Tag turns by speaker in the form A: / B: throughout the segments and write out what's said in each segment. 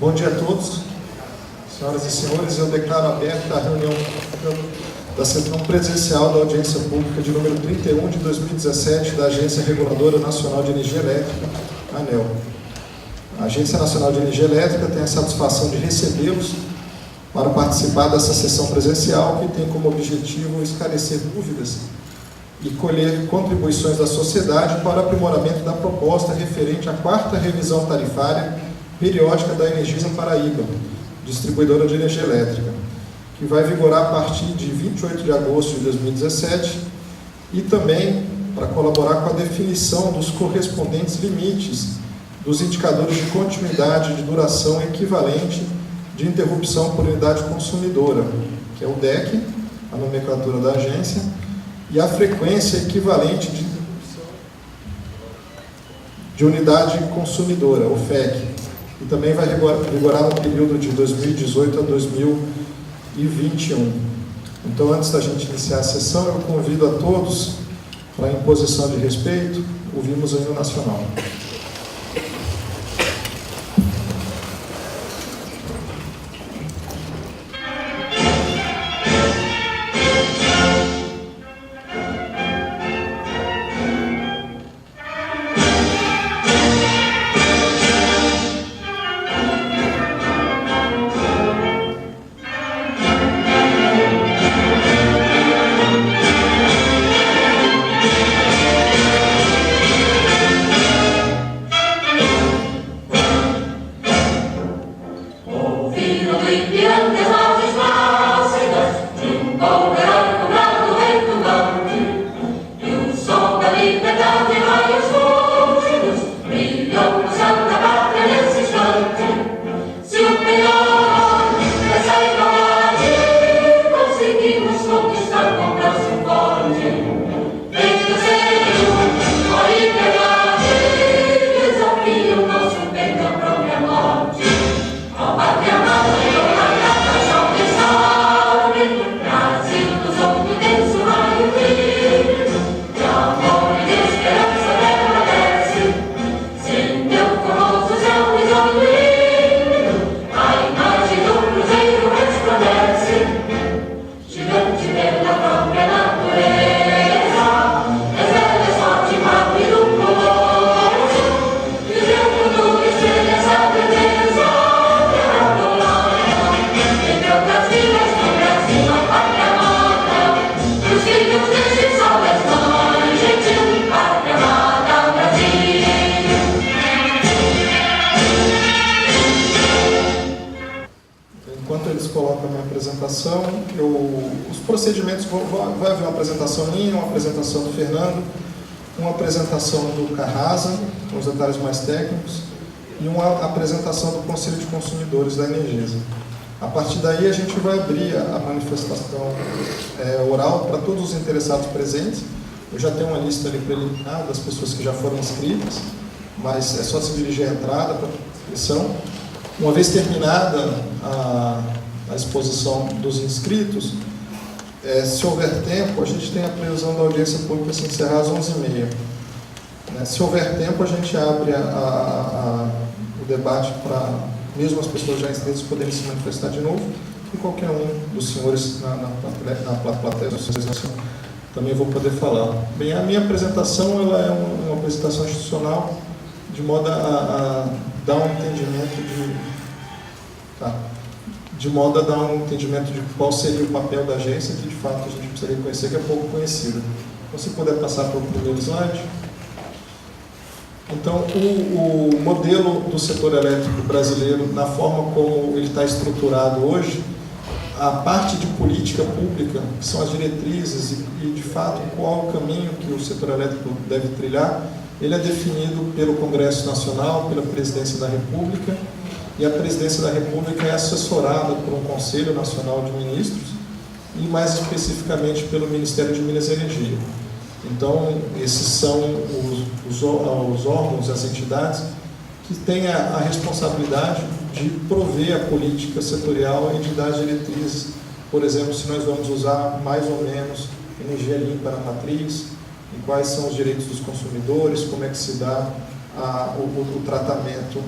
A: Bom dia a todos, senhoras e senhores. Eu declaro aberta a reunião da sessão presencial da audiência pública de número 31 de 2017 da Agência Reguladora Nacional de Energia Elétrica, ANEEL. A Agência Nacional de Energia Elétrica tem a satisfação de recebê-los para participar dessa sessão presencial, que tem como objetivo esclarecer dúvidas e colher contribuições da sociedade para o aprimoramento da proposta referente à 4ª revisão tarifária periódica da Energisa Paraíba, distribuidora de energia elétrica, que vai vigorar a partir de 28 de agosto de 2017, e também para colaborar com a definição dos correspondentes limites dos indicadores de continuidade de duração equivalente de interrupção por unidade consumidora, que é o DEC, a nomenclatura da agência, e a frequência equivalente de interrupção de unidade consumidora, o FEC, e também vai vigorar no período de 2018 a 2021. Então, antes da gente iniciar a sessão, eu convido a todos para a imposição de respeito, ouvimos o hino nacional. Os procedimentos, vai haver uma apresentação minha, uma apresentação do Fernando, uma apresentação do Carrasa, com os detalhes mais técnicos, e uma apresentação do Conselho de Consumidores da Energisa. A partir daí, a gente vai abrir a manifestação oral para todos os interessados presentes. Eu já tenho uma lista ali preliminar das pessoas que já foram inscritas, mas é só se dirigir à entrada para a inscrição. Uma vez terminada a exposição dos inscritos, se houver tempo, a gente tem a previsão da audiência pública se encerrar às 11h30. Se houver tempo, a gente abre o debate para mesmo as pessoas já inscritas poderem se manifestar de novo, e qualquer um dos senhores na plateia também vou poder falar. Bem, a minha apresentação ela é uma apresentação institucional, de modo a dar um entendimento de qual seria o papel da agência, que de fato a gente precisaria conhecer, que é pouco conhecido. Então, se puder passar para o primeiro slide. Então, o modelo do setor elétrico brasileiro, na forma como ele está estruturado hoje, a parte de política pública, que são as diretrizes e de fato, qual o caminho que o setor elétrico deve trilhar, ele é definido pelo Congresso Nacional, pela Presidência da República, e a Presidência da República é assessorada por um Conselho Nacional de Ministros e, mais especificamente, pelo Ministério de Minas e Energia. Então, esses são os órgãos, as entidades que têm a responsabilidade de prover a política setorial e de dar as diretrizes. Por exemplo, se nós vamos usar mais ou menos energia limpa na matriz, e quais são os direitos dos consumidores, como é que se dá o tratamento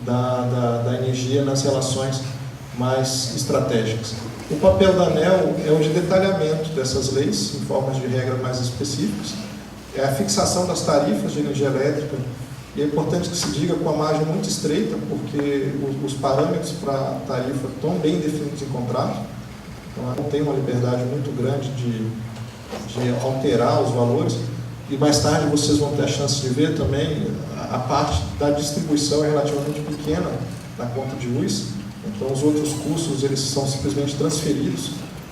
A: da energia nas relações mais estratégicas. O papel da ANEEL é o de detalhamento dessas leis, em formas de regra mais específicas, é a fixação das tarifas de energia elétrica, e é importante que se diga com a margem muito estreita, porque os parâmetros para a tarifa estão bem definidos em contrato, então não tem uma liberdade muito grande de alterar os valores, e mais tarde vocês vão ter a chance de ver também a parte da distribuição é relativamente pequena na conta de luz, então os outros custos eles são simplesmente transferidos,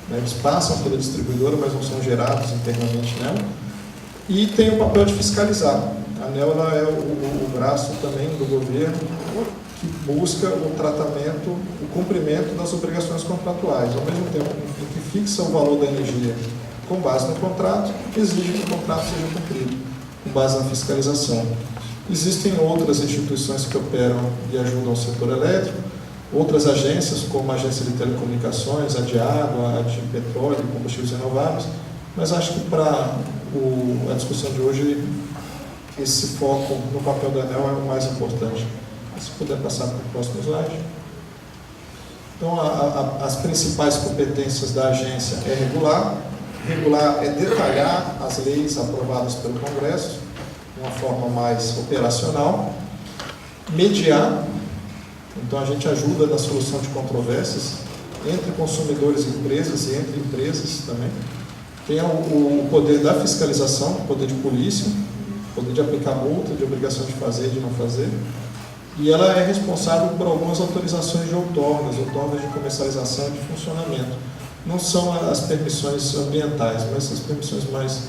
A: né, eles passam pela distribuidora, mas não são gerados internamente nela, e tem o papel de fiscalizar. A ANEEL é o braço também do governo que busca o tratamento, o cumprimento das obrigações contratuais, ao mesmo tempo em que fixa o valor da energia com base no contrato, exige que o contrato seja cumprido, com base na fiscalização. Existem outras instituições que operam e ajudam o setor elétrico, outras agências, como a Agência de Telecomunicações, a de Água, a de Petróleo e Combustíveis Renováveis, mas acho que para a discussão de hoje, esse foco no papel da ANEEL é o mais importante. Se puder passar para o próximo slide. Então, as principais competências da agência é regular. Regular é detalhar as leis aprovadas pelo Congresso, de uma forma mais operacional. Mediar. Então, a gente ajuda na solução de controvérsias entre consumidores e empresas, e entre empresas também. Tem o poder da fiscalização, o poder de polícia, poder de aplicar multa, de obrigação de fazer e de não fazer. E ela é responsável por algumas autorizações de outorgas de comercialização e de funcionamento. Não são as permissões ambientais, mas as permissões mais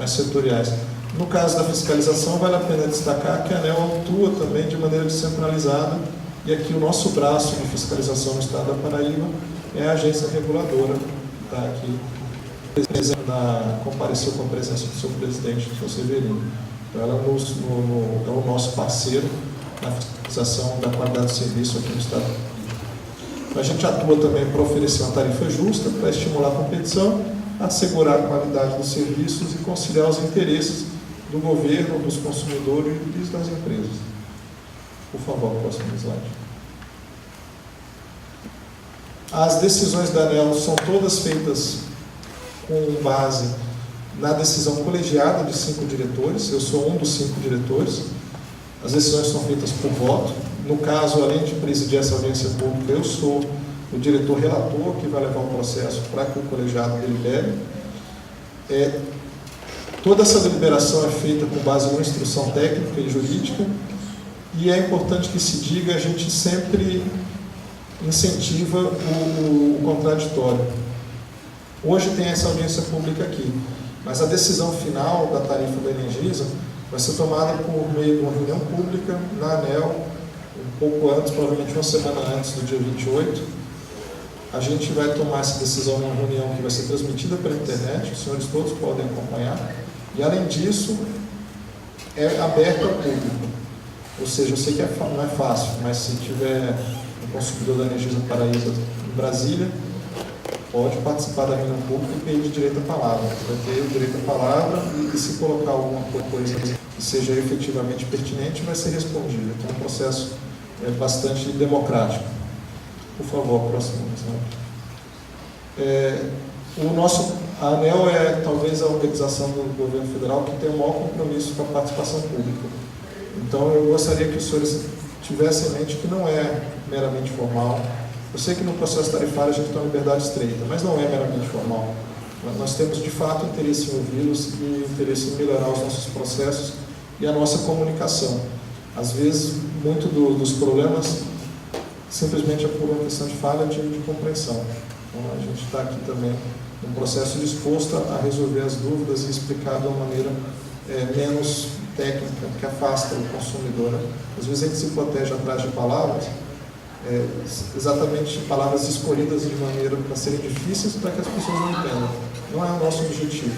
A: setoriais. No caso da fiscalização, vale a pena destacar que a ANEEL atua também de maneira descentralizada, e aqui o nosso braço de fiscalização no estado da Paraíba é a agência reguladora, que está aqui, compareceu com a presença do seu presidente, do seu Severino. Então, ela é o nosso parceiro na fiscalização da qualidade do serviço aqui no estado. A gente atua também para oferecer uma tarifa justa, para estimular a competição, assegurar a qualidade dos serviços e conciliar os interesses do governo, dos consumidores e das empresas. Por favor, próximo slide. As decisões da ANEEL são todas feitas com base na decisão colegiada de 5 diretores. Eu sou um dos 5 diretores. As decisões são feitas por voto. No caso, além de presidir essa audiência pública, eu sou o diretor relator que vai levar o processo para que o colegiado delibere. Toda essa deliberação é feita com base numa instrução técnica e jurídica, e é importante que se diga, a gente sempre incentiva o contraditório. Hoje tem essa audiência pública aqui, mas a decisão final da tarifa da Energisa vai ser tomada por meio de uma reunião pública na ANEEL, um pouco antes, provavelmente uma semana antes do dia 28. A gente vai tomar essa decisão numa reunião que vai ser transmitida pela internet, os senhores todos podem acompanhar, e além disso, é aberto ao público. Ou seja, eu sei que não é fácil, mas se tiver um consumidor da Energisa Paraíba em Brasília, pode participar da reunião pública e pedir direito à palavra. Vai ter o direito à palavra e se colocar alguma coisa que seja efetivamente pertinente, vai ser respondido. Então, é um processo bastante democrático. Por favor, próximo slide. A ANEEL é talvez a organização do governo federal que tem o maior compromisso com a participação pública. Então, eu gostaria que os senhores tivessem em mente que não é meramente formal. Eu sei que no processo tarifário a gente tem uma liberdade estreita, mas não é meramente formal. Nós temos, de fato, interesse em ouvi-los e interesse em melhorar os nossos processos e a nossa comunicação. Às vezes, muito dos problemas simplesmente é por uma questão de falha de compreensão. Então, a gente está aqui também num processo disposto a resolver as dúvidas e explicar de uma maneira menos técnica, que afasta o consumidor. Às vezes a gente se protege atrás de palavras, exatamente palavras escolhidas de maneira para serem difíceis para que as pessoas não entendam. Não é o nosso objetivo.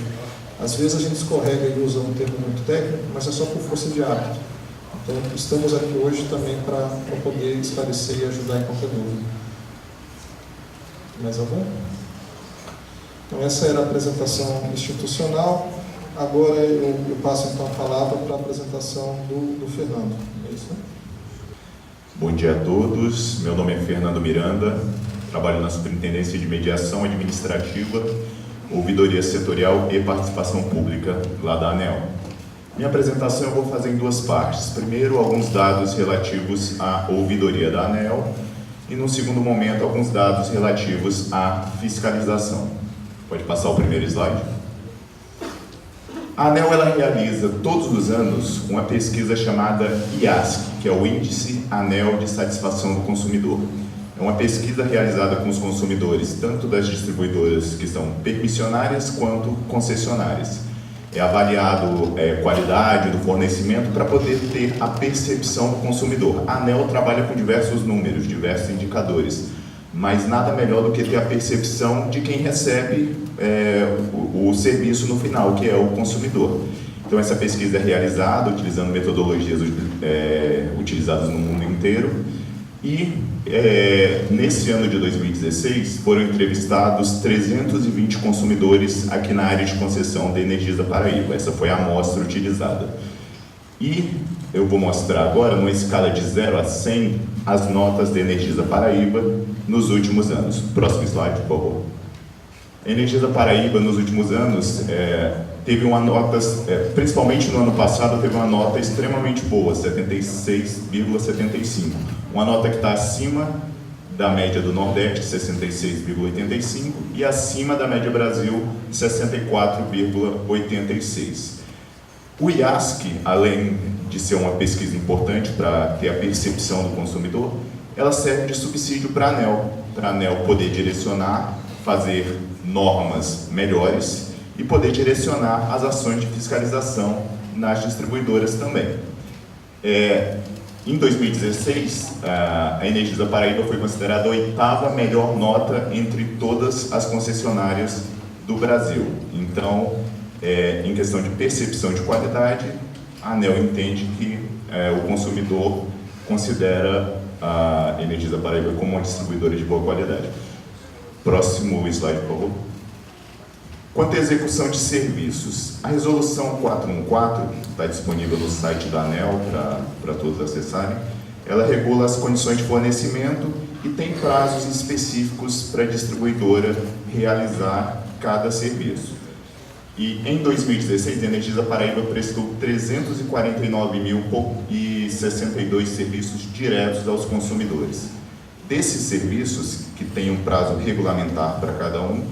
A: Às vezes a gente escorrega e usa um termo muito técnico, mas é só por força de hábito. Então, estamos aqui hoje também para poder esclarecer e ajudar em qualquer dúvida. Mais algum? Então, essa era a apresentação institucional. Agora eu passo então a palavra para a apresentação do Fernando. É isso, né?
B: Bom dia a todos, meu nome é Fernando Miranda, trabalho na Superintendência de Mediação Administrativa, Ouvidoria Setorial e Participação Pública lá da ANEEL. Minha apresentação eu vou fazer em duas partes. Primeiro, alguns dados relativos à ouvidoria da ANEEL e, no segundo momento, alguns dados relativos à fiscalização. Pode passar o primeiro slide. A ANEEL ela realiza todos os anos uma pesquisa chamada IASC, que é o Índice ANEEL de Satisfação do Consumidor. É uma pesquisa realizada com os consumidores, tanto das distribuidoras que são permissionárias quanto concessionárias. É avaliado a qualidade do fornecimento para poder ter a percepção do consumidor. A ANEEL trabalha com diversos números, diversos indicadores, mas nada melhor do que ter a percepção de quem recebe o serviço no final, que é o consumidor. Então, essa pesquisa é realizada utilizando metodologias utilizadas no mundo inteiro e, nesse ano de 2016, foram entrevistados 320 consumidores aqui na área de concessão da Energisa Paraíba. Essa foi a amostra utilizada. E eu vou mostrar agora, numa escala de 0 a 100, as notas da Energisa Paraíba nos últimos anos. Próximo slide, por favor. A Energisa Paraíba, nos últimos anos, teve uma nota, principalmente no ano passado, teve uma nota extremamente boa, 76,75. Uma nota que está acima da média do Nordeste, 66,85, e acima da média Brasil, 64,86. O IASC, além de ser uma pesquisa importante para ter a percepção do consumidor, ela serve de subsídio para a ANEEL poder direcionar, fazer normas melhores e poder direcionar as ações de fiscalização nas distribuidoras também. Em 2016, a Energisa Paraíba foi considerada a 8ª melhor nota entre todas as concessionárias do Brasil. Então, em questão de percepção de qualidade, a ANEEL entende que o consumidor considera a Energisa Paraíba como uma distribuidora de boa qualidade. Próximo slide, por favor. Quanto à execução de serviços, a resolução 414, está disponível no site da ANEEL para todos acessarem, ela regula as condições de fornecimento e tem prazos específicos para a distribuidora realizar cada serviço. E em 2016, a Energisa Paraíba prestou 349.062 serviços diretos aos consumidores. Desses serviços, que têm um prazo regulamentar para cada um,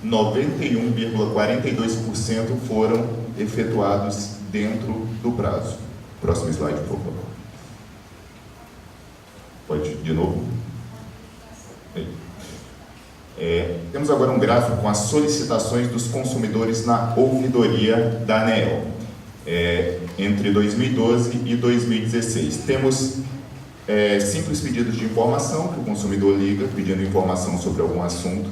B: 91,42% foram efetuados dentro do prazo. Próximo slide, por favor. Pode, de novo. Temos agora um gráfico com as solicitações dos consumidores na ouvidoria da ANEEL, entre 2012 e 2016. Temos simples pedidos de informação, que o consumidor liga pedindo informação sobre algum assunto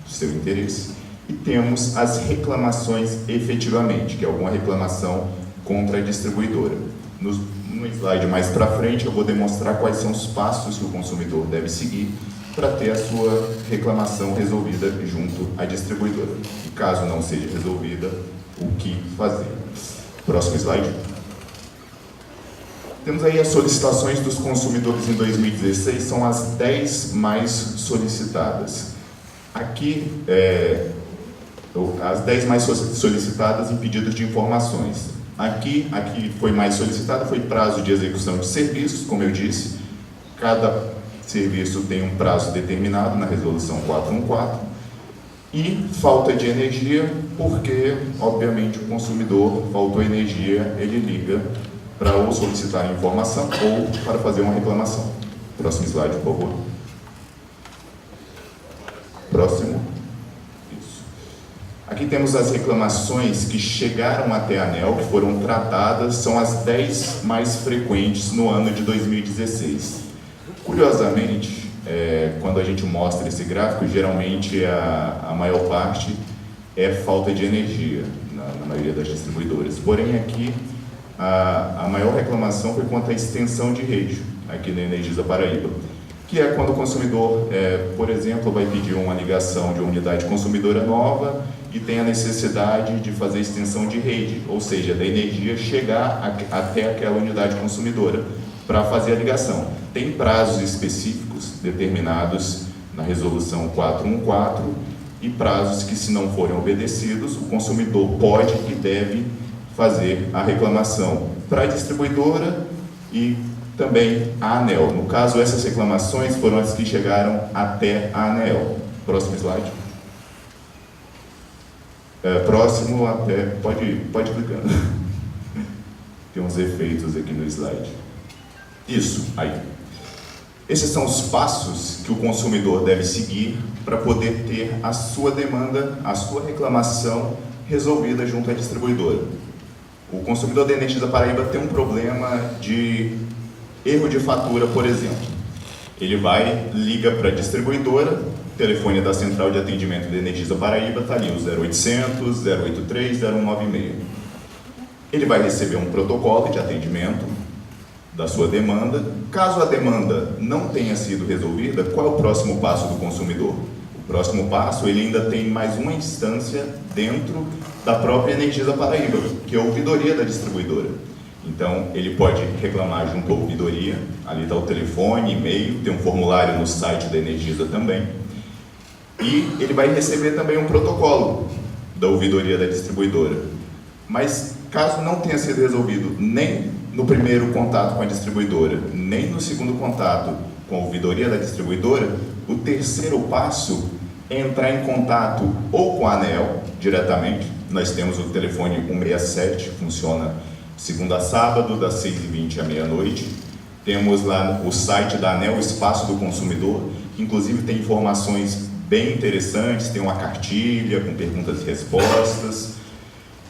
B: de seu interesse, e temos as reclamações efetivamente, que é alguma reclamação contra a distribuidora. No slide mais para frente eu vou demonstrar quais são os passos que o consumidor deve seguir para ter a sua reclamação resolvida junto à distribuidora. E caso não seja resolvida, o que fazer? Próximo slide. Temos aí as solicitações dos consumidores em 2016, são as 10 mais solicitadas. Aqui, as 10 mais solicitadas em pedidos de informações. Aqui foi mais solicitada, foi prazo de execução de serviços, como eu disse. Cada serviço tem um prazo determinado na resolução 414. E falta de energia, porque, obviamente, o consumidor faltou energia, ele liga para ou solicitar informação ou para fazer uma reclamação. Próximo slide, por favor. Próximo. Isso. Aqui temos as reclamações que chegaram até a ANEEL, que foram tratadas, são as 10 mais frequentes no ano de 2016. Curiosamente, quando a gente mostra esse gráfico, geralmente a maior parte é falta de energia, na maioria das distribuidoras. Porém, aqui, a maior reclamação foi quanto à extensão de rede, aqui na Energisa Paraíba, que é quando o consumidor, por exemplo, vai pedir uma ligação de uma unidade consumidora nova e tem a necessidade de fazer extensão de rede, ou seja, da energia chegar até aquela unidade consumidora para fazer a ligação. tem prazos específicos determinados na Resolução 414 e prazos que, se não forem obedecidos, o consumidor pode e deve fazer a reclamação para a distribuidora e também a ANEEL. No caso, essas reclamações foram as que chegaram até a ANEEL. Próximo slide. Próximo até... Pode clicando. Tem uns efeitos aqui no slide. Isso, aí. Esses são os passos que o consumidor deve seguir para poder ter a sua demanda, a sua reclamação resolvida junto à distribuidora. O consumidor da Energisa Paraíba tem um problema de erro de fatura, por exemplo. Ele liga para a distribuidora, telefone da central de atendimento da Energisa Paraíba, está ali o 0800, 083, 0196. Ele vai receber um protocolo de atendimento da sua demanda. Caso a demanda não tenha sido resolvida, qual é o próximo passo do consumidor? O próximo passo, ele ainda tem mais uma instância dentro da própria Energisa Paraíba, que é a ouvidoria da distribuidora. Então, ele pode reclamar junto à ouvidoria, ali está o telefone, e-mail, tem um formulário no site da Energisa também. E ele vai receber também um protocolo da ouvidoria da distribuidora. Mas, caso não tenha sido resolvido nem no primeiro contato com a distribuidora, nem no segundo contato com a ouvidoria da distribuidora, o terceiro passo é entrar em contato ou com a ANEEL diretamente. Nós temos o telefone 167, funciona segunda a sábado, das 6h20 à meia-noite. Temos lá o site da ANEEL, o Espaço do Consumidor, que inclusive tem informações bem interessantes, tem uma cartilha com perguntas e respostas,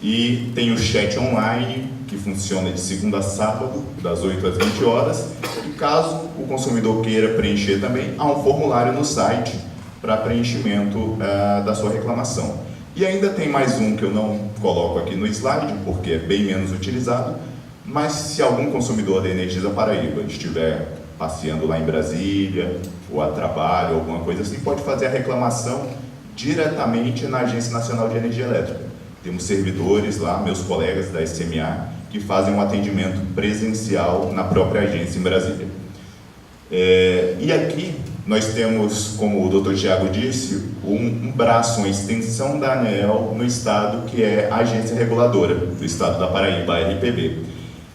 B: e tem o chat online, que funciona de segunda a sábado, das 8 às 20 horas, e caso o consumidor queira preencher também, há um formulário no site para preenchimento da sua reclamação. E ainda tem mais um que eu não coloco aqui no slide, porque é bem menos utilizado, mas se algum consumidor da Energisa Paraíba estiver passeando lá em Brasília, ou a trabalho, alguma coisa assim, pode fazer a reclamação diretamente na Agência Nacional de Energia Elétrica. Temos servidores lá, meus colegas da SMA, que fazem um atendimento presencial na própria agência em Brasília. E aqui nós temos, como o Dr. Thiago disse, um braço, uma extensão da ANEEL no estado, que é a agência reguladora do estado da Paraíba, a RPB.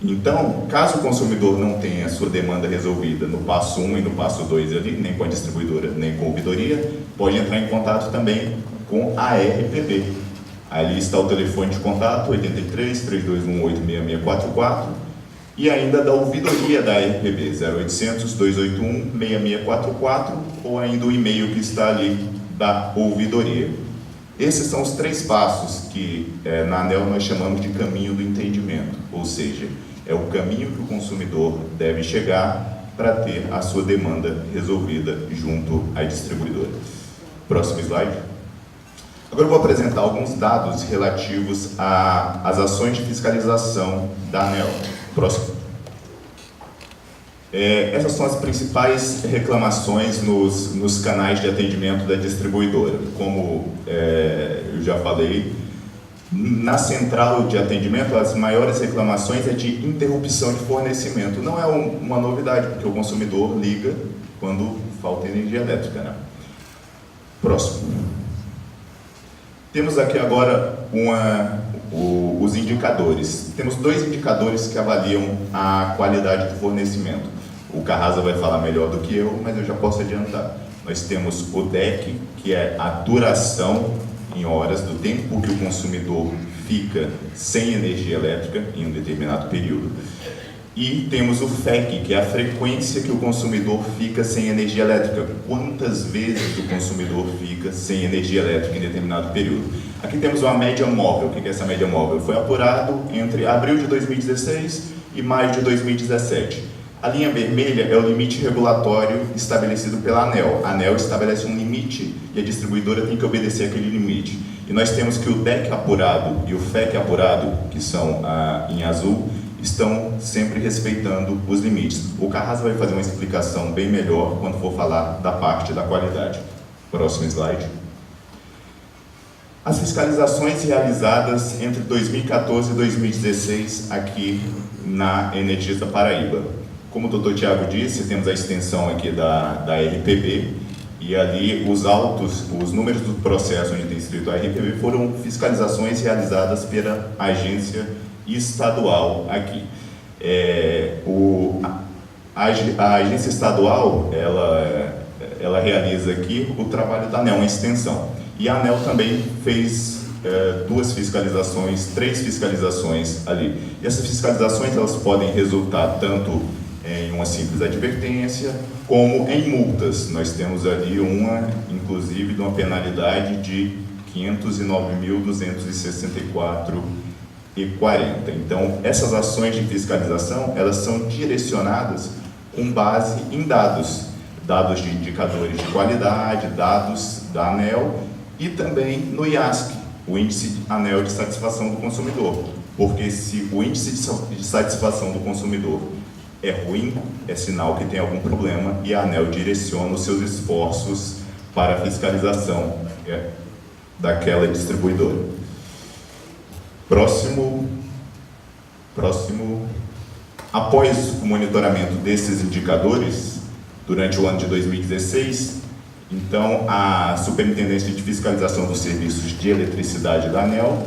B: Então, caso o consumidor não tenha a sua demanda resolvida no passo 1 e no passo 2 ali, nem com a distribuidora, nem com a ouvidoria, pode entrar em contato também com a RPB. Ali está o telefone de contato, 83 3218 6644, e ainda da ouvidoria da RPB, 0800 281 6644, ou ainda o e-mail que está ali da ouvidoria. Esses são os três passos que na ANEEL nós chamamos de caminho do entendimento, ou seja, é o caminho que o consumidor deve chegar para ter a sua demanda resolvida junto à distribuidora. Próximo slide. Agora eu vou apresentar alguns dados relativos às ações de fiscalização da ANEEL. Próximo. Essas são as principais reclamações nos canais de atendimento da distribuidora. Como eu já falei, na central de atendimento, as maiores reclamações é de interrupção de fornecimento. Não é uma novidade, porque o consumidor liga quando falta energia elétrica, né? Próximo. Temos aqui agora os indicadores. Temos dois indicadores que avaliam a qualidade do fornecimento. O Carrasa vai falar melhor do que eu, mas eu já posso adiantar. Nós temos o DEC, que é a duração em horas do tempo que o consumidor fica sem energia elétrica em um determinado período. E temos o FEC, que é a frequência que o consumidor fica sem energia elétrica. Quantas vezes o consumidor fica sem energia elétrica em determinado período. Aqui temos uma média móvel. O que é essa média móvel? Foi apurado entre abril de 2016 e maio de 2017. A linha vermelha é o limite regulatório estabelecido pela ANEEL. A ANEEL estabelece um limite e a distribuidora tem que obedecer aquele limite. E nós temos que o DEC apurado e o FEC apurado, que são em azul, estão sempre respeitando os limites. O Carrasa vai fazer uma explicação bem melhor quando for falar da parte da qualidade. Próximo slide. As fiscalizações realizadas entre 2014 e 2016 aqui na Energisa Paraíba. como o doutor Tiago disse, temos a extensão aqui da RPB, e ali os números do processo onde tem escrito a RPB foram fiscalizações realizadas pela agência estadual aqui. A agência estadual, ela realiza aqui o trabalho da ANEEL, uma extensão. E a ANEEL também fez 3 fiscalizações ali. E essas fiscalizações, elas podem resultar tanto em uma simples advertência, como em multas. Nós temos ali inclusive, de uma penalidade de R$ 509.264,40. Então, essas ações de fiscalização, elas são direcionadas com base em dados de indicadores de qualidade, dados da ANEEL e também no IASC, o Índice ANEEL de Satisfação do Consumidor. Porque se o índice de satisfação do consumidor é ruim, é sinal que tem algum problema e a ANEEL direciona os seus esforços para a fiscalização daquela distribuidora. Próximo. Após o monitoramento desses indicadores, durante o ano de 2016, então a Superintendência de Fiscalização dos Serviços de Eletricidade da ANEEL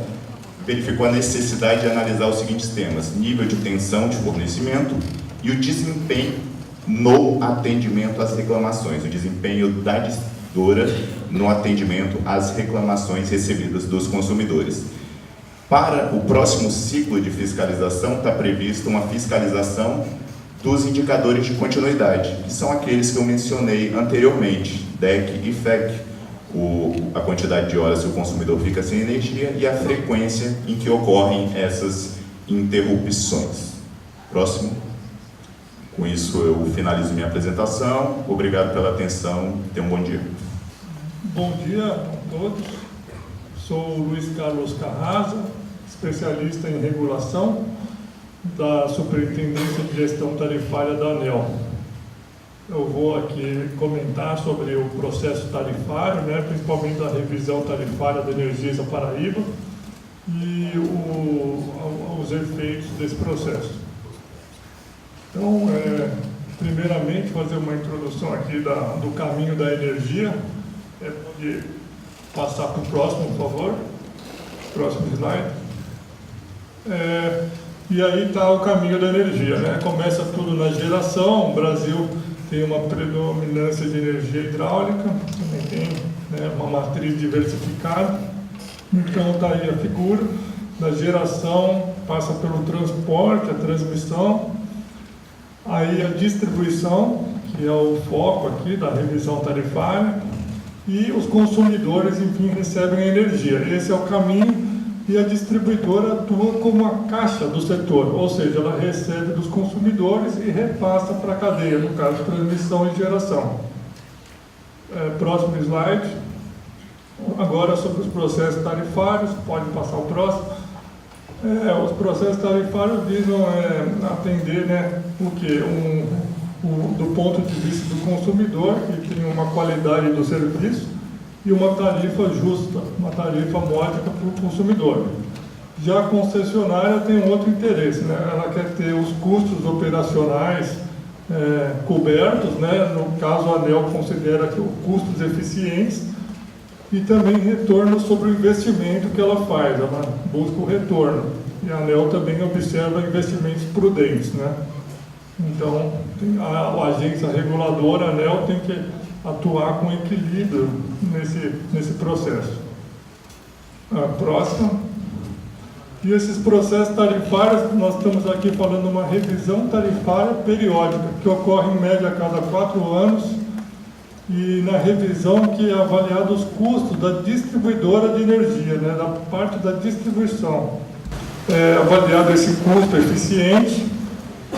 B: verificou a necessidade de analisar os seguintes temas: nível de tensão de fornecimento e o desempenho no atendimento às reclamações, o desempenho da distribuidora no atendimento às reclamações recebidas dos consumidores. Para o próximo ciclo de fiscalização, está prevista uma fiscalização dos indicadores de continuidade, que são aqueles que eu mencionei anteriormente, DEC e FEC, a quantidade de horas que o consumidor fica sem energia e a frequência em que ocorrem essas interrupções. Próximo. Com isso, eu finalizo minha apresentação. Obrigado pela atenção. Tenham um bom dia.
C: Bom dia a todos. Sou o Luiz Carlos Carrasa, especialista em regulação da Superintendência de Gestão Tarifária da ANEEL. Eu vou aqui comentar sobre o processo tarifário, principalmente a revisão tarifária da Energisa Paraíba e os efeitos desse processo. Então, primeiramente, fazer uma introdução aqui do caminho da energia. Pode passar para o próximo, por favor. Próximo slide. E aí está o caminho da energia, Começa tudo na geração. O Brasil tem uma predominância de energia hidráulica, também tem uma matriz diversificada. Então está aí a figura da geração, passa pelo transporte, a transmissão, aí a distribuição, que é o foco aqui da revisão tarifária, e os consumidores, enfim, recebem a energia. Esse é o caminho, e a distribuidora atua como a caixa do setor, ou seja, ela recebe dos consumidores e repassa para a cadeia, no caso, transmissão e geração. Próximo slide. Agora, sobre os processos tarifários, pode passar o próximo. Os processos tarifários visam atender o quê? Do ponto de vista do consumidor, que tem uma qualidade do serviço, e uma tarifa justa, uma tarifa módica para o consumidor. Já a concessionária tem um outro interesse, Ela quer ter os custos operacionais cobertos, No caso, a ANEEL considera que os custos eficientes e também retorno sobre o investimento que ela faz, ela busca o retorno. E a ANEEL também observa investimentos prudentes, Então, a agência reguladora, a ANEEL, tem que atuar com equilíbrio nesse processo. A próxima. E esses processos tarifários, nós estamos aqui falando de uma revisão tarifária periódica, que ocorre em média a cada 4 anos, e na revisão que é avaliado os custos da distribuidora de energia, da parte da distribuição. Avaliado esse custo eficiente.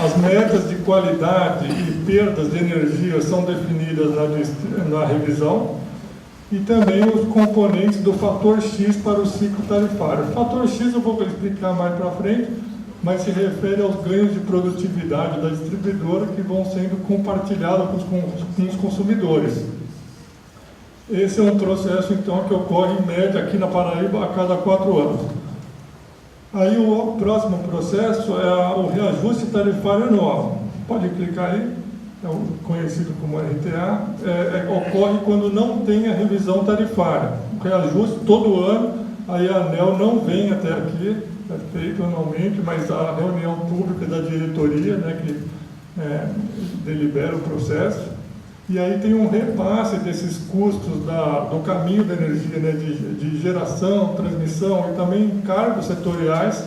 C: As metas de qualidade e perdas de energia são definidas na revisão, e também os componentes do fator X para o ciclo tarifário. O fator X eu vou explicar mais para frente, mas se refere aos ganhos de produtividade da distribuidora que vão sendo compartilhados com os consumidores. Esse é um processo, então, que ocorre em média aqui na Paraíba a cada 4 anos. Aí o próximo processo é o reajuste tarifário anual. pode clicar aí, é o conhecido como RTA, ocorre quando não tem a revisão tarifária. O reajuste todo ano, aí a ANEEL não vem até aqui, é feito anualmente, mas a reunião pública da diretoria, né, que delibera o processo, e aí tem um repasse desses custos do caminho da energia, né, de geração, transmissão e também encargos setoriais.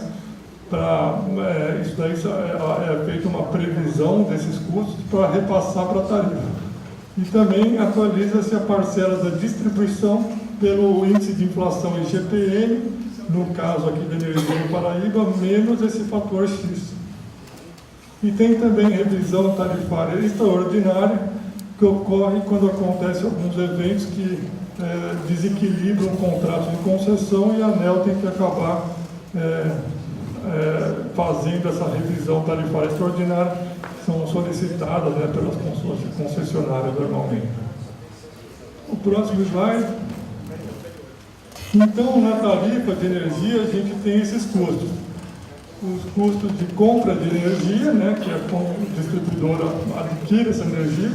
C: Isso daí é feita uma previsão desses custos para repassar para a tarifa. E também atualiza-se a parcela da distribuição pelo índice de inflação IGPM, no caso aqui da energia do Paraíba, menos esse fator X. E tem também revisão tarifária extraordinária, que ocorre quando acontecem alguns eventos que desequilibram o contrato de concessão e a ANEEL tem que acabar fazendo essa revisão tarifária extraordinária, que são solicitadas, né, pelas concessionárias normalmente. O próximo slide. Então, na tarifa de energia, a gente tem esses custos. Os custos de compra de energia, né, que a distribuidora adquire essa energia,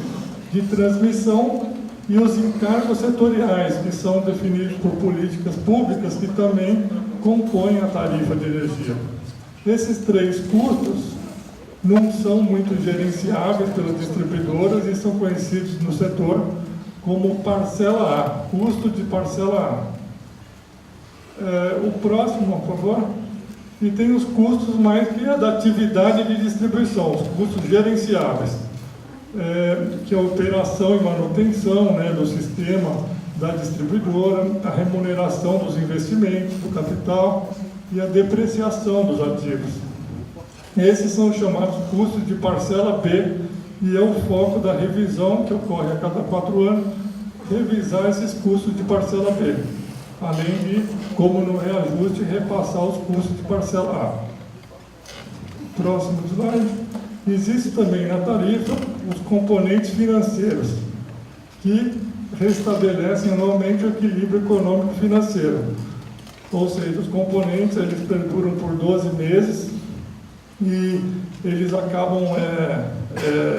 C: de transmissão e os encargos setoriais, que são definidos por políticas públicas que também compõem a tarifa de energia. Esses três custos não são muito gerenciáveis pelas distribuidoras e são conhecidos no setor como parcela A, custo de parcela A. O próximo, por favor. E tem os custos mais que a da atividade de distribuição, os custos gerenciáveis, que é a operação e manutenção, né, do sistema da distribuidora, a remuneração dos investimentos, do capital e a depreciação dos ativos. Esses são os chamados custos de parcela B e é o foco da revisão, que ocorre a cada 4 anos, revisar esses custos de parcela B, além de, como no reajuste, repassar os custos de parcela A. Próximo slide. Existe também na tarifa os componentes financeiros, que restabelecem anualmente o equilíbrio econômico financeiro. Ou seja, os componentes eles perduram por 12 meses e eles acabam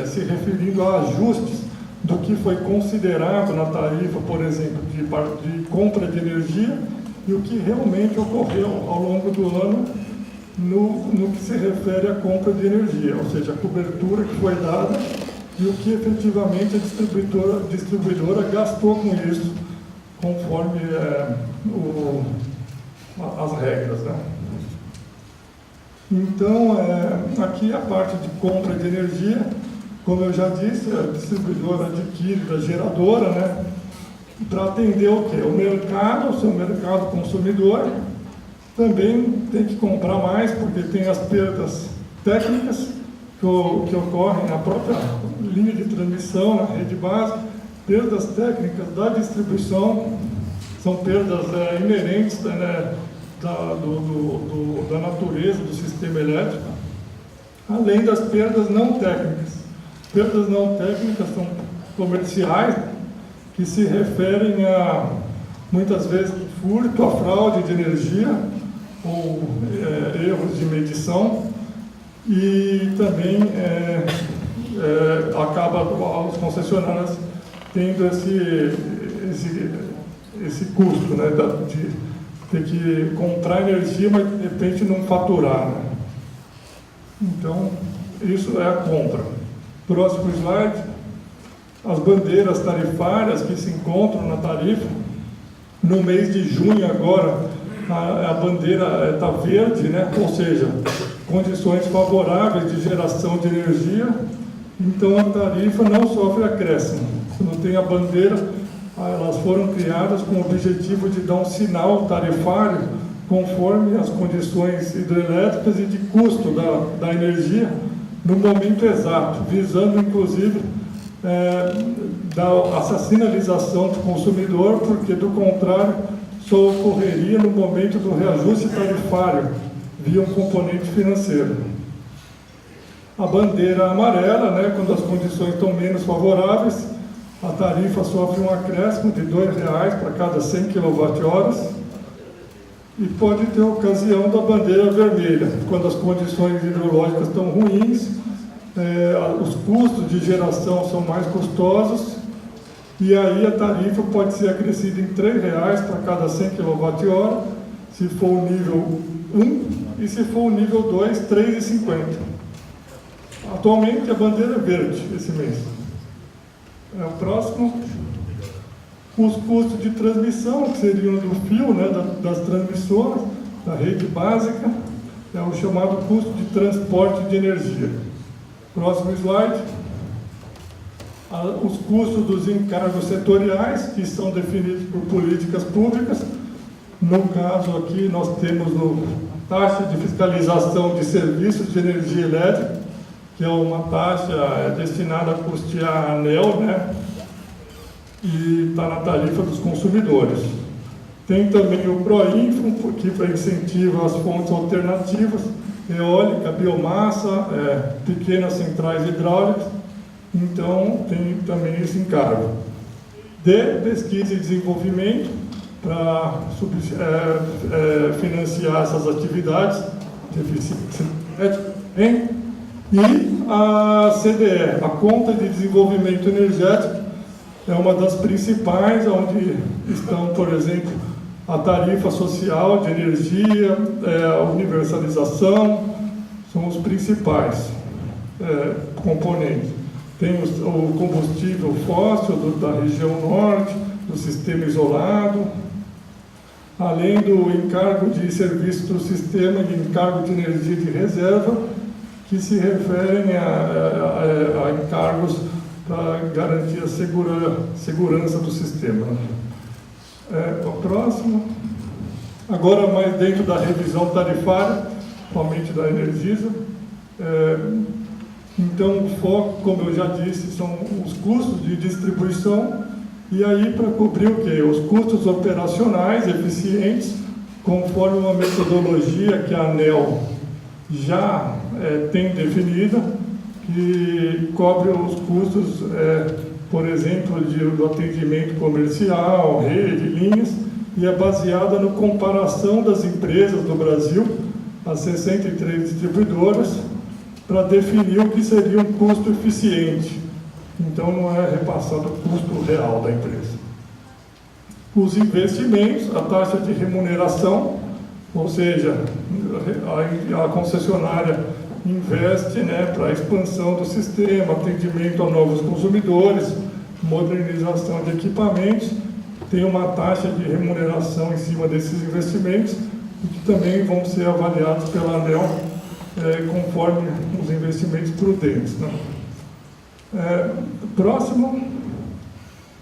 C: se referindo a ajustes do que foi considerado na tarifa, por exemplo, de compra de energia e o que realmente ocorreu ao longo do ano no que se refere à compra de energia, ou seja, a cobertura que foi dada e o que efetivamente a distribuidora gastou com isso, conforme as regras, né? Então, aqui a parte de compra de energia, como eu já disse, a distribuidora adquire da geradora, né, para atender o quê? O mercado, o seu mercado consumidor, também tem que comprar mais, porque tem as perdas técnicas que ocorrem na própria linha de transmissão, na rede básica, perdas técnicas da distribuição, são perdas inerentes, né, da natureza do sistema elétrico, além das perdas não técnicas. Perdas não técnicas são comerciais, que se referem a, muitas vezes, furto, a fraude de energia, ou erros de medição, e também acaba os concessionários tendo esse custo, né, de ter que comprar energia, mas de repente não faturar, né? Então, isso é a compra. Próximo slide. As bandeiras tarifárias que se encontram na tarifa. No mês de junho agora, a bandeira está verde, né? Ou seja, condições favoráveis de geração de energia. Então, a tarifa não sofre acréscimo. Quando tem a bandeira, elas foram criadas com o objetivo de dar um sinal tarifário conforme as condições hidrelétricas e de custo da energia no momento exato, visando inclusive essa sinalização do consumidor, porque do contrário só ocorreria no momento do reajuste tarifário via um componente financeiro. A bandeira amarela, né, quando as condições estão menos favoráveis, a tarifa sofre um acréscimo de R$ 2,00 para cada 100 kWh e pode ter ocasião da bandeira vermelha, quando as condições hidrológicas estão ruins, os custos de geração são mais custosos, e aí a tarifa pode ser acrescida em R$ 3,00 para cada 100 kWh, se for o nível 1, e se for o nível 2, R$ 3,50. Atualmente a bandeira é verde esse mês. O próximo, os custos de transmissão, que seriam do fio, né, das transmissoras, da rede básica, é o chamado custo de transporte de energia. Próximo slide. Os custos dos encargos setoriais, que são definidos por políticas públicas. No caso aqui, nós temos a taxa de fiscalização de serviços de energia elétrica, que é uma taxa destinada a custear a ANEEL, né? E está na tarifa dos consumidores. Tem também o PROINFRO, que incentiva as fontes alternativas, eólica, biomassa, pequenas centrais hidráulicas. Então, tem também esse encargo. De pesquisa e desenvolvimento, para financiar essas atividades de eficiência energética. E a CDE, a Conta de Desenvolvimento Energético, é uma das principais, onde estão, por exemplo, a tarifa social de energia, a universalização, são os principais componentes. Tem o combustível fóssil da região norte, do sistema isolado, além do encargo de serviço do sistema e encargo de energia de reserva, que se referem a encargos para garantir a segurança do sistema. O próximo. Agora, mais dentro da revisão tarifária, somente da Energisa. Então, o foco, como eu já disse, são os custos de distribuição, e aí para cobrir o quê? Os custos operacionais eficientes, conforme uma metodologia que a ANEEL já tem definida, que cobre os custos, por exemplo, do atendimento comercial, rede, linhas, e é baseada na comparação das empresas do Brasil, as 63 distribuidoras, para definir o que seria um custo eficiente. Então, não é repassado o custo real da empresa. Os investimentos, a taxa de remuneração, ou seja, a concessionária investe, né, para a expansão do sistema, atendimento a novos consumidores, modernização de equipamentos, tem uma taxa de remuneração em cima desses investimentos, e que também vão ser avaliados pela ANEEL conforme os investimentos prudentes. Né? Próximo.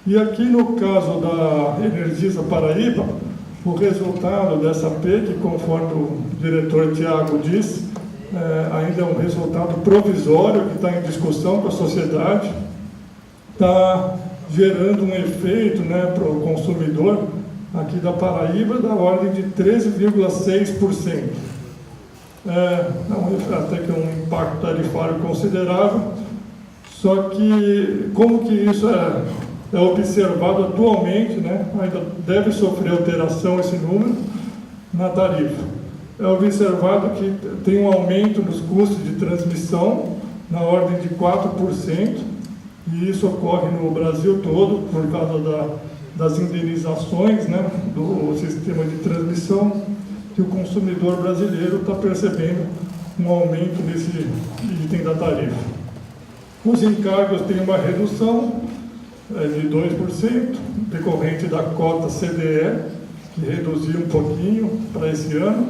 C: E aqui no caso da Energisa Paraíba, o resultado dessa PEC, conforme o diretor Tiago disse, ainda é um resultado provisório que está em discussão com a sociedade, está gerando um efeito, né, para o consumidor aqui da Paraíba da ordem de 13,6%. Até que é um impacto tarifário considerável, só que como que isso é observado atualmente, né, ainda deve sofrer alteração esse número na tarifa. É observado que tem um aumento nos custos de transmissão na ordem de 4%, e isso ocorre no Brasil todo por causa das indenizações, né, do sistema de transmissão, que o consumidor brasileiro está percebendo um aumento nesse item da tarifa. Os encargos têm uma redução de 2%, decorrente da cota CDE, que reduziu um pouquinho para esse ano.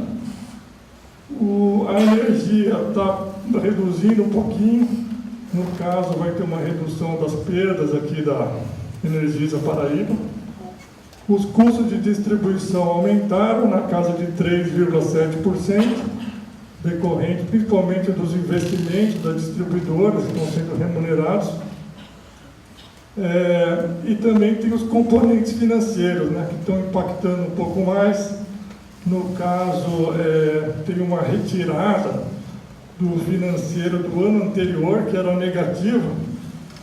C: A energia está reduzindo um pouquinho, no caso vai ter uma redução das perdas aqui da Energisa Paraíba. Os custos de distribuição aumentaram na casa de 3,7%, decorrente principalmente dos investimentos das distribuidoras que estão sendo remunerados. E também tem os componentes financeiros, né, que estão impactando um pouco mais. No caso, tem uma retirada do financeiro do ano anterior, que era negativo,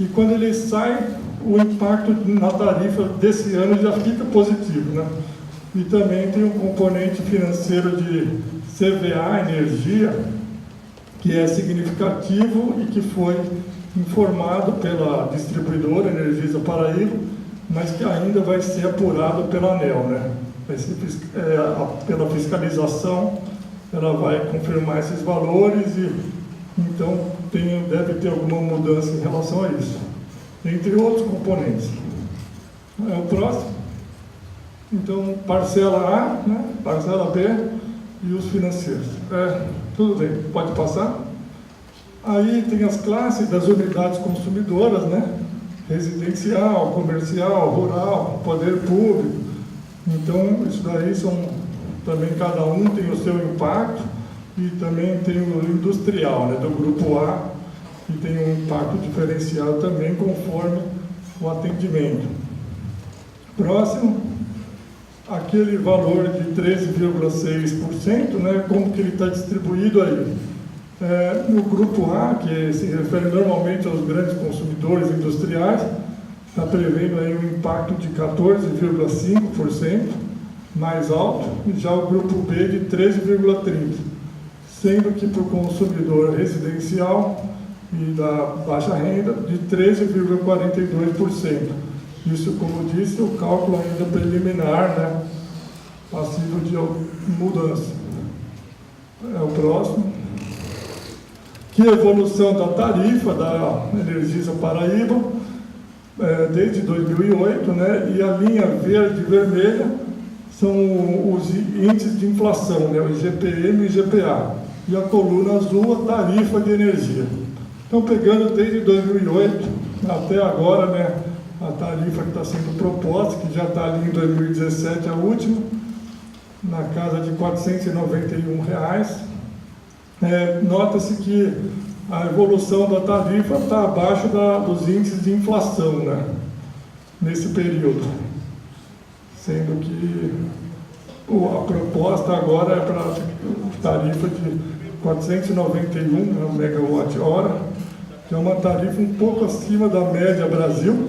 C: e quando ele sai, o impacto na tarifa desse ano já fica positivo, né? E também tem um componente financeiro de CVA, energia, que é significativo e que foi informado pela distribuidora Energisa Paraíba, mas que ainda vai ser apurado pela ANEEL, né? Vai ser, pela fiscalização, ela vai confirmar esses valores e então deve ter alguma mudança em relação a isso, entre outros componentes. O próximo, então, parcela A, né? Parcela B e os financeiros. Tudo bem, pode passar. Aí tem as classes das unidades consumidoras, né? Residencial, comercial, rural, poder público. Então, isso daí também cada um tem o seu impacto e também tem o industrial, né? Do grupo A, que tem um impacto diferenciado também conforme o atendimento. Próximo, aquele valor de 13,6%, né? Como que ele está distribuído aí? No grupo A, que se refere normalmente aos grandes consumidores industriais, está prevendo aí um impacto de 14,5%, mais alto, e já o grupo B de 13,30%, sendo que para o consumidor residencial e da baixa renda, de 13,42%. Isso, como disse, o cálculo ainda preliminar, né, passivo de mudança. O próximo. Que evolução da tarifa da Energisa Paraíba, desde 2008, né, e a linha verde e vermelha são os índices de inflação, né, o IGPM e o IGPA, e a coluna azul a tarifa de energia. Então, pegando desde 2008 até agora, né, a tarifa que está sendo proposta, que já está ali em 2017, a última, na casa de R$ 491. Nota-se que a evolução da tarifa está abaixo dos índices de inflação, né, nesse período, sendo que a proposta agora é para tarifa de 491 megawatt-hora, que é uma tarifa um pouco acima da média Brasil,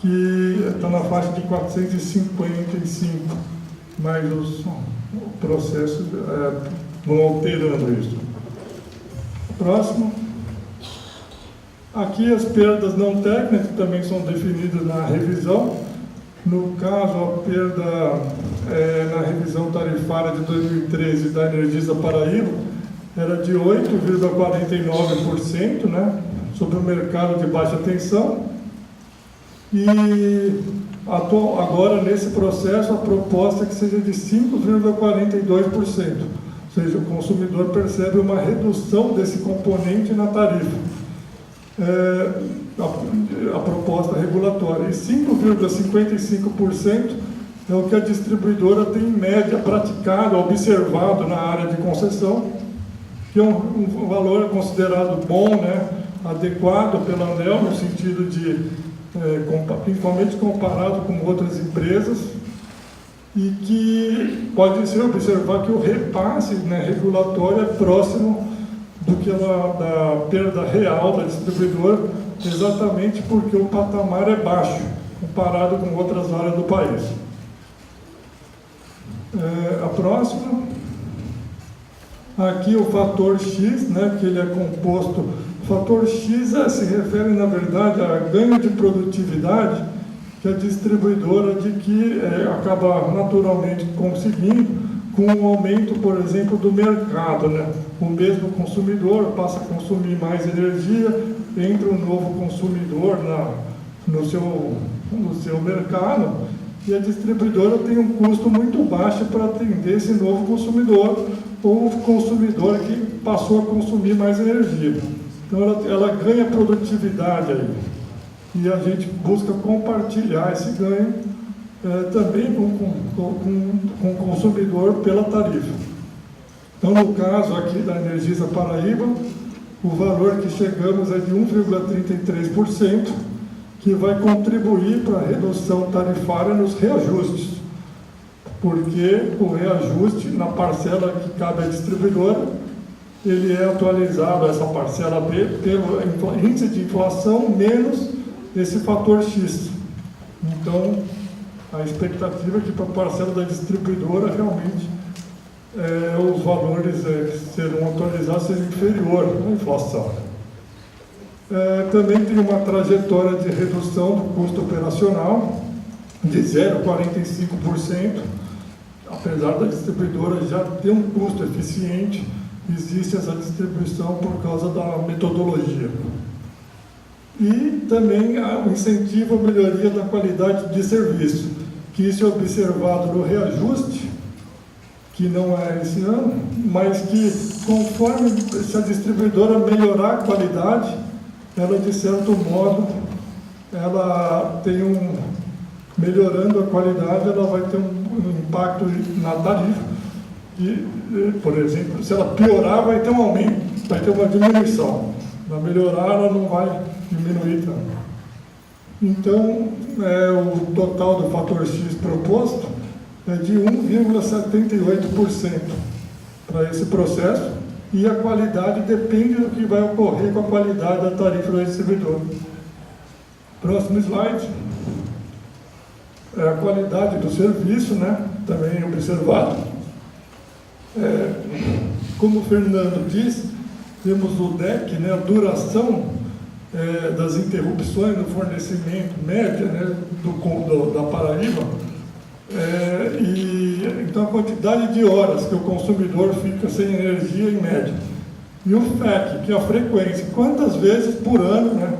C: que está na faixa de 455, mas os processos vão alterando isso. Próximo. Aqui as perdas não técnicas também são definidas na revisão. No caso, a perda na revisão tarifária de 2013 da Energisa Paraíba era de 8,49%, né, sobre o mercado de baixa tensão. E agora, nesse processo, a proposta é que seja de 5,42%. Ou seja, o consumidor percebe uma redução desse componente na tarifa, a proposta regulatória. E 5,55% é o que a distribuidora tem, em média, praticado, observado na área de concessão, que é um valor considerado bom, né, adequado pela ANEEL, no sentido de, principalmente comparado com outras empresas, e que pode-se observar que o repasse, né, regulatório é próximo do que da perda real da distribuidora, exatamente porque o patamar é baixo, comparado com outras áreas do país. A próxima, aqui o fator X, né, que ele é composto, o fator X se refere, na verdade, a ganho de produtividade que a distribuidora acaba naturalmente conseguindo com o aumento, por exemplo, do mercado, né? O mesmo consumidor passa a consumir mais energia, entra um novo consumidor no seu mercado, e a distribuidora tem um custo muito baixo para atender esse novo consumidor, ou o consumidor que passou a consumir mais energia. Então ela ganha produtividade aí. E a gente busca compartilhar esse ganho também com o consumidor pela tarifa. Então, no caso aqui da Energisa Paraíba, o valor que chegamos é de 1,33%, que vai contribuir para a redução tarifária nos reajustes, porque o reajuste na parcela que cabe à distribuidora, ele é atualizado, essa parcela B, pelo índice de inflação menos esse fator X. Então, a expectativa é que para a parcela da distribuidora realmente os valores que serão atualizados sejam inferiores à inflação. Também tem uma trajetória de redução do custo operacional de 0,45%, apesar da distribuidora já ter um custo eficiente, existe essa distribuição por causa da metodologia. E também o incentivo à melhoria da qualidade de serviço, que isso é observado no reajuste, que não é esse ano, mas que conforme se a distribuidora melhorar a qualidade, ela de certo modo, ela tem melhorando a qualidade, ela vai ter um impacto na tarifa. E, por exemplo, se ela piorar, vai ter um aumento, vai ter uma diminuição. Se ela melhorar, ela não vai diminuir tanto. Então, o total do fator X proposto é de 1,78% para esse processo, e a qualidade depende do que vai ocorrer com a qualidade da tarifa do distribuidor. Próximo slide. A qualidade do serviço, né, também observado. Como o Fernando disse, temos o DEC, né, a duração das interrupções no fornecimento média, né, da Paraíba, então a quantidade de horas que o consumidor fica sem energia em média. E o FEC, que é a frequência, quantas vezes por ano, né,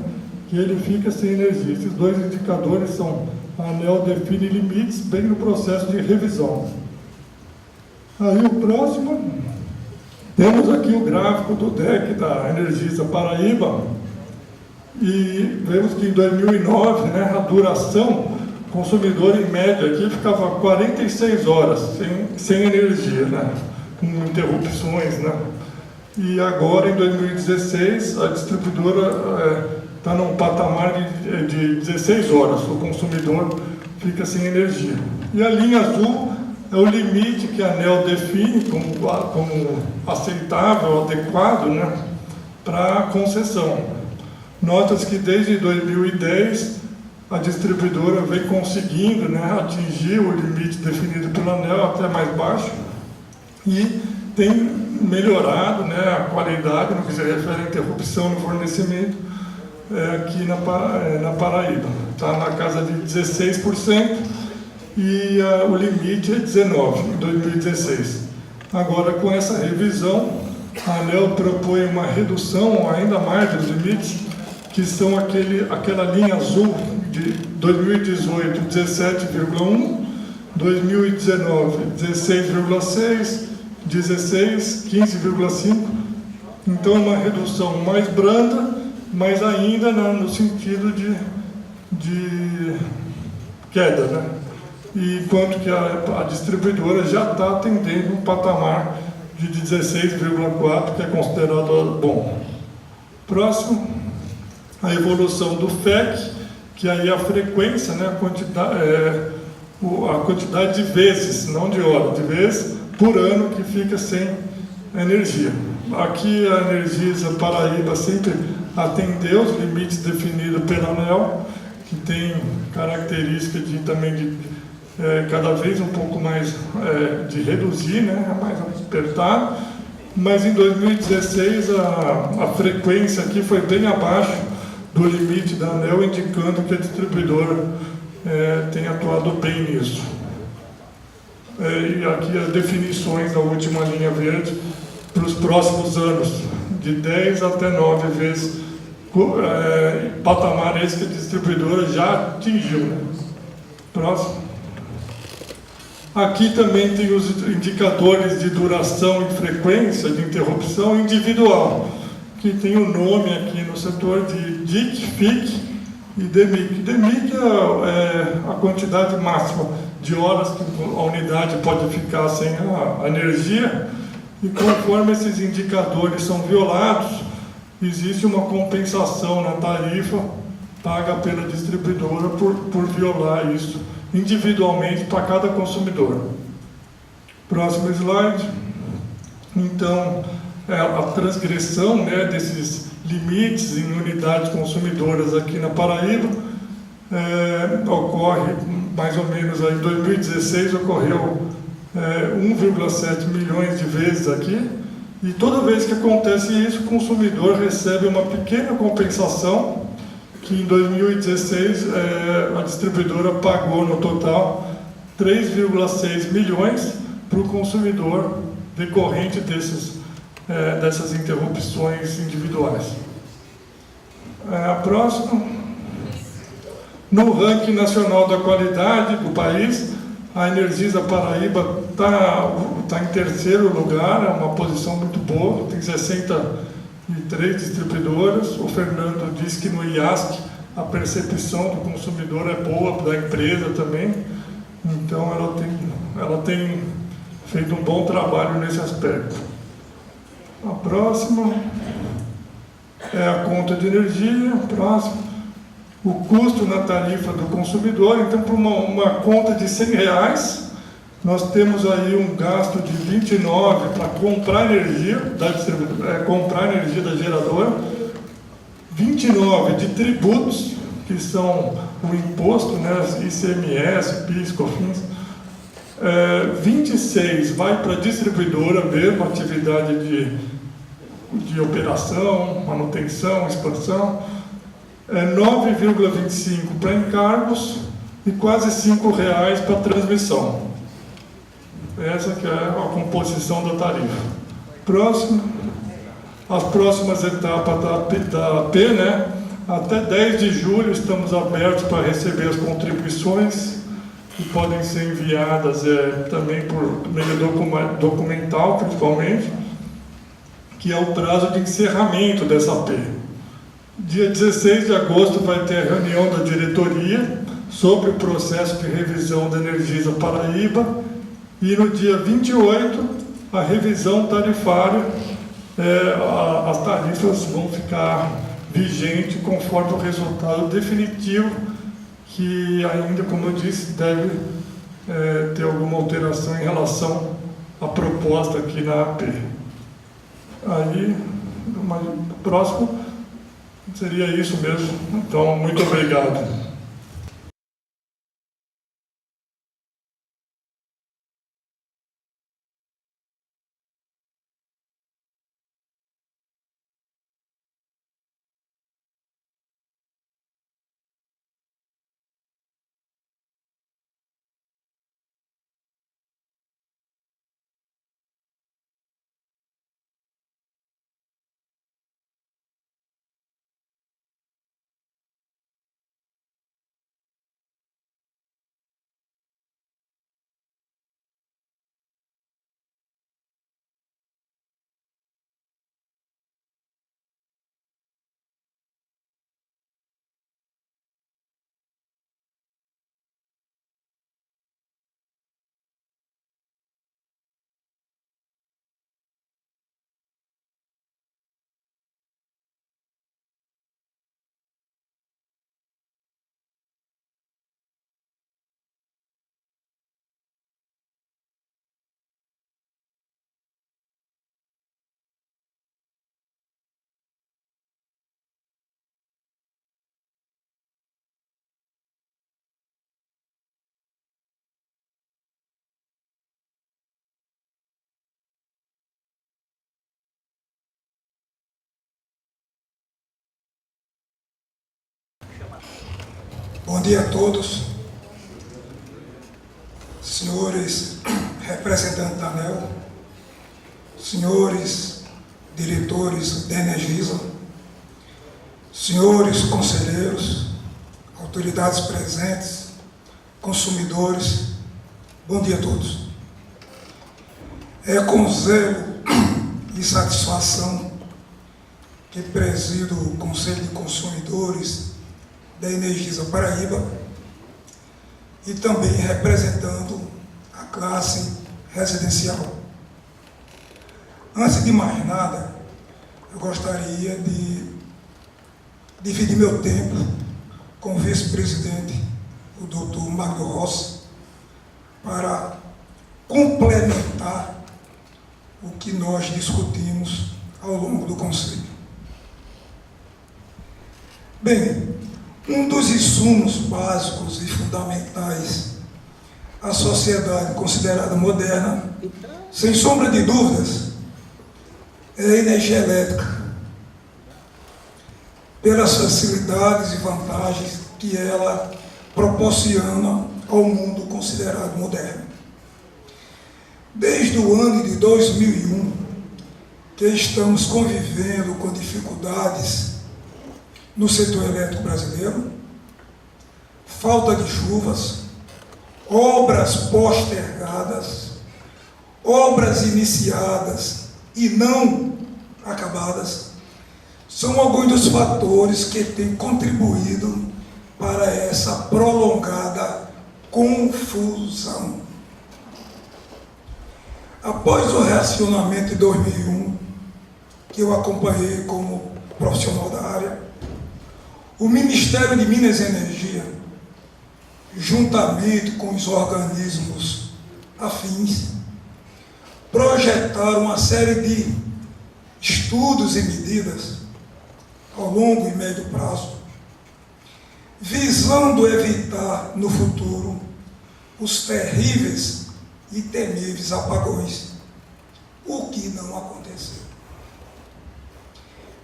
C: que ele fica sem energia. Esses dois indicadores são, a ANEEL define limites bem no processo de revisão. Aí o próximo, temos aqui o gráfico do DEC da Energisa Paraíba, e vemos que em 2009, né, a duração consumidor em média aqui ficava 46 horas sem energia, né, com interrupções, né. E agora em 2016 a distribuidora está num patamar de 16 horas, o consumidor fica sem energia. E a linha azul é o limite que a ANEEL define como aceitável, adequado, né, para concessão. Nota-se que desde 2010 a distribuidora vem conseguindo, né, atingir o limite definido pela ANEEL, até mais baixo, e tem melhorado, né, a qualidade no que se refere à interrupção no fornecimento aqui na Paraíba. Está na casa de 16% e o limite é 19% em 2016. Agora, com essa revisão, a ANEEL propõe uma redução ainda mais dos limites, que são aquela linha azul de 2018, 17,1%, 2019, 16,6%, 16, 15,5%. Então, é uma redução mais branda, mas ainda no sentido de queda, né? E enquanto que a distribuidora já está atendendo um patamar de 16,4%, que é considerado bom. Próximo, a evolução do FEC, que aí a frequência, né, a quantidade de vezes, não de horas, de vezes por ano que fica sem energia. Aqui a Energisa Paraíba sempre atendeu os limites definidos pela ANEEL, que tem característica também de cada vez um pouco mais de reduzir, né, mais apertado, mas em 2016 a frequência aqui foi bem abaixo do limite da ANEEL, indicando que a distribuidora tem atuado bem nisso. E aqui as definições da última linha verde para os próximos anos, de 10 até 9 vezes, patamar esse que a distribuidora já atingiu, né? Próximo. Aqui também tem os indicadores de duração e frequência de interrupção individual, que tem o nome aqui no setor de DIC, FIC e DEMIC. DEMIC é a quantidade máxima de horas que a unidade pode ficar sem a energia, e conforme esses indicadores são violados, existe uma compensação na tarifa paga pela distribuidora por violar isso individualmente para cada consumidor. Próximo slide. Então, a transgressão, né, desses limites em unidades consumidoras aqui na Paraíba ocorre mais ou menos aí, em 2016 ocorreu 1,7 milhões de vezes aqui, e toda vez que acontece isso, o consumidor recebe uma pequena compensação, que em 2016 a distribuidora pagou no total 3,6 milhões para o consumidor decorrente dessas interrupções individuais. A próxima. No ranking nacional da qualidade do país, a Energisa Paraíba está em terceiro lugar, é uma posição muito boa, tem 63 distribuidoras. O Fernando disse que no IASC a percepção do consumidor é boa, da empresa também, então ela tem feito um bom trabalho nesse aspecto. A próxima é a conta de energia, o custo na tarifa do consumidor. Então, por uma conta de R$100, nós temos aí um gasto de 29 para comprar energia comprar energia da geradora, 29 de tributos, que são o imposto, né, ICMS, PIS, COFINS, 26 vai para a distribuidora mesmo, atividade de operação, manutenção, expansão, 9,25 para encargos e quase R$5 para transmissão. Essa que é a composição da tarifa. Próximo, as próximas etapas da AP, né? Até 10 de julho estamos abertos para receber as contribuições, que podem ser enviadas também por meio documental, principalmente, que é o prazo de encerramento dessa AP. Dia 16 de agosto vai ter a reunião da diretoria sobre o processo de revisão da Energisa Paraíba, e no dia 28 a revisão tarifária, as tarifas vão ficar vigentes conforme o resultado definitivo, que ainda, como eu disse, deve ter alguma alteração em relação à proposta aqui na AP. Aí, próximo, seria isso mesmo. Então, muito obrigado.
D: Bom dia a todos, senhores representantes da ANEEL, senhores diretores da Energisa, senhores conselheiros, autoridades presentes, consumidores, bom dia a todos. É com zelo e satisfação que presido o Conselho de Consumidores da Energisa Paraíba e também representando a classe residencial. Antes de mais nada, eu gostaria de dividir meu tempo com o vice-presidente, o Dr. Magno Rossi, para complementar o que nós discutimos ao longo do Conselho. Bem, um dos insumos básicos e fundamentais a sociedade considerada moderna, sem sombra de dúvidas, é a energia elétrica, pelas facilidades e vantagens que ela proporciona ao mundo considerado moderno. Desde o ano de 2001, que estamos convivendo com dificuldades no setor elétrico brasileiro, falta de chuvas, obras postergadas, obras iniciadas e não acabadas, são alguns dos fatores que têm contribuído para essa prolongada confusão. Após o reacionamento de 2001, que eu acompanhei como profissional da área, o Ministério de Minas e Energia, juntamente com os organismos afins, projetaram uma série de estudos e medidas ao longo e médio prazo, visando evitar no futuro os terríveis e temíveis apagões, o que não aconteceu.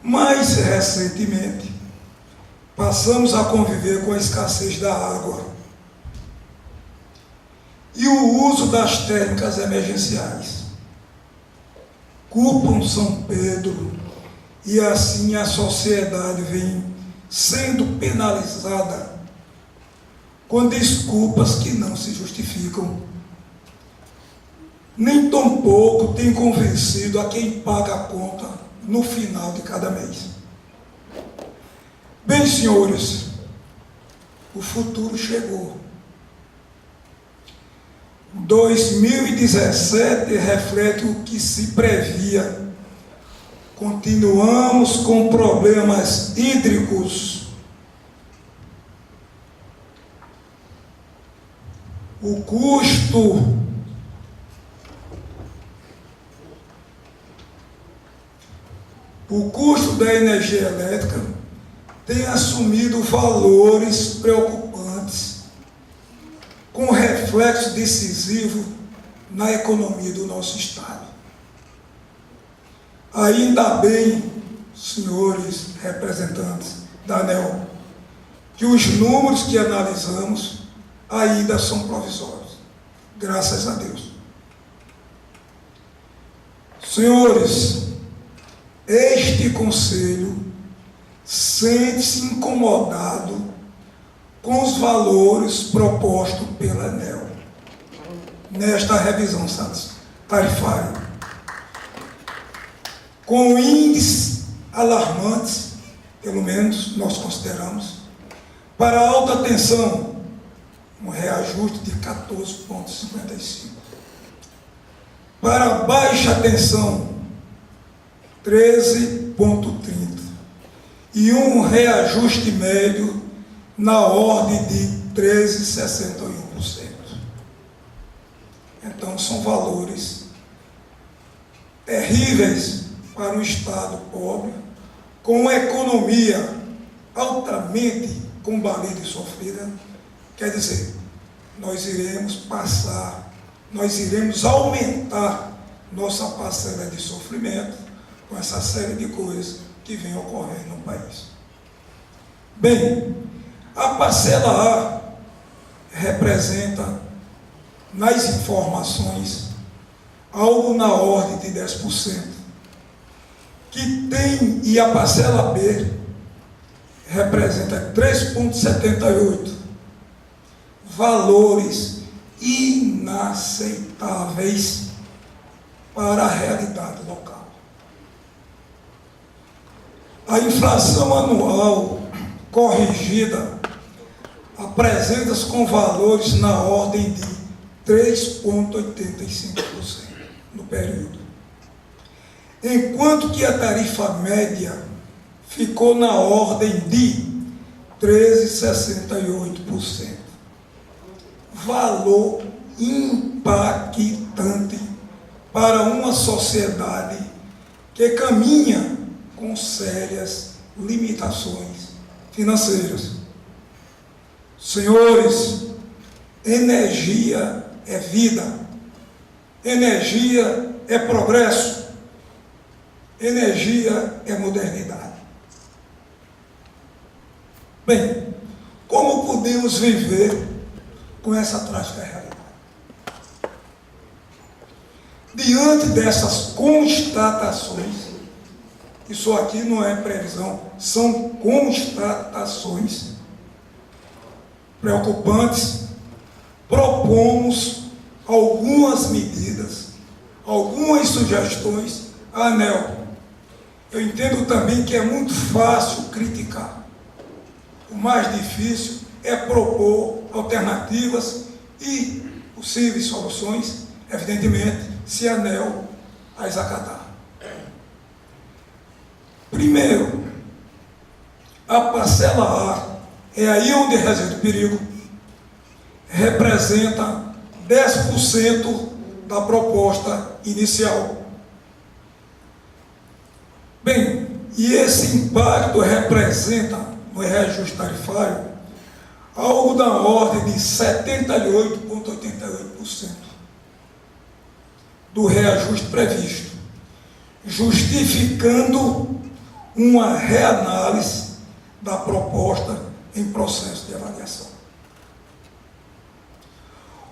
D: Mais recentemente, passamos a conviver com a escassez da água e o uso das técnicas emergenciais. Culpam São Pedro e assim a sociedade vem sendo penalizada com desculpas que não se justificam. Nem tampouco tem convencido a quem paga a conta no final de cada mês. Bem, senhores, o futuro chegou. 2017 reflete o que se previa. Continuamos com problemas hídricos. O custo da energia elétrica tem assumido valores preocupantes, com reflexo decisivo na economia do nosso Estado. Ainda bem, senhores representantes da ANEEL, que os números que analisamos ainda são provisórios, graças a Deus. Senhores, este Conselho sente-se incomodado com os valores propostos pela ANEEL nesta revisão tarifária, com índices alarmantes, pelo menos nós consideramos, para alta tensão, um reajuste de 14,55%, para baixa tensão, 13,30%, e um reajuste médio na ordem de 13,61%. Então, são valores terríveis para um Estado pobre, com uma economia altamente combalida e sofrida. Quer dizer, nós iremos aumentar nossa parcela de sofrimento com essa série de coisas que vem ocorrendo no país. Bem, a parcela A representa, nas informações, algo na ordem de 10%, que tem, e a parcela B representa 3,78%, valores inaceitáveis para a realidade local. A inflação anual corrigida apresenta-se com valores na ordem de 3,85% no período, enquanto que a tarifa média ficou na ordem de 13,68%. Valor impactante para uma sociedade que caminha com sérias limitações financeiras. Senhores, energia é vida, energia é progresso, energia é modernidade. Bem, como podemos viver com essa trágica realidade? Diante dessas constatações, isso aqui não é previsão, são constatações preocupantes, propomos algumas medidas, algumas sugestões à ANEEL. Eu entendo também que é muito fácil criticar. O mais difícil é propor alternativas e possíveis soluções, evidentemente, se a ANEEL as acatar. Primeiro, a parcela A, é aí onde reside o perigo, representa 10% da proposta inicial. Bem, e esse impacto representa, no reajuste tarifário, algo da ordem de 78,88% do reajuste previsto, justificando uma reanálise da proposta em processo de avaliação.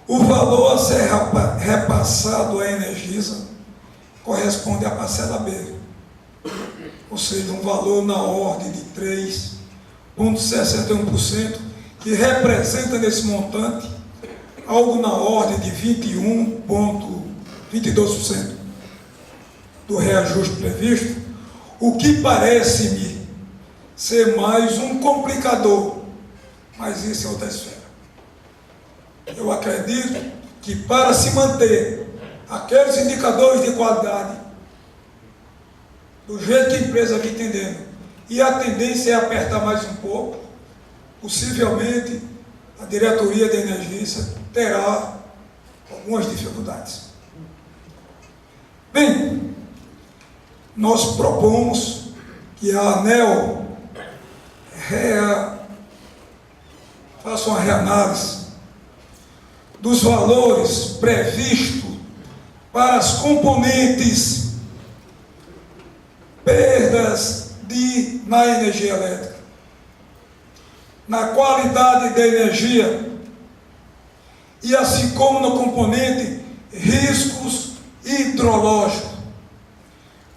D: O valor a ser repassado à Energisa corresponde à parcela B, ou seja, um valor na ordem de 3,61%, que representa nesse montante algo na ordem de 21,22% do reajuste previsto, o que parece-me ser mais um complicador, mas isso é outra esfera. Eu acredito que para se manter aqueles indicadores de qualidade, do jeito que a empresa vem entendendo, e a tendência é apertar mais um pouco, possivelmente a diretoria da Energisa terá algumas dificuldades. Bem, nós propomos que a ANEEL faça uma reanálise dos valores previstos para as componentes perdas na energia elétrica, na qualidade da energia e assim como no componente riscos hidrológicos.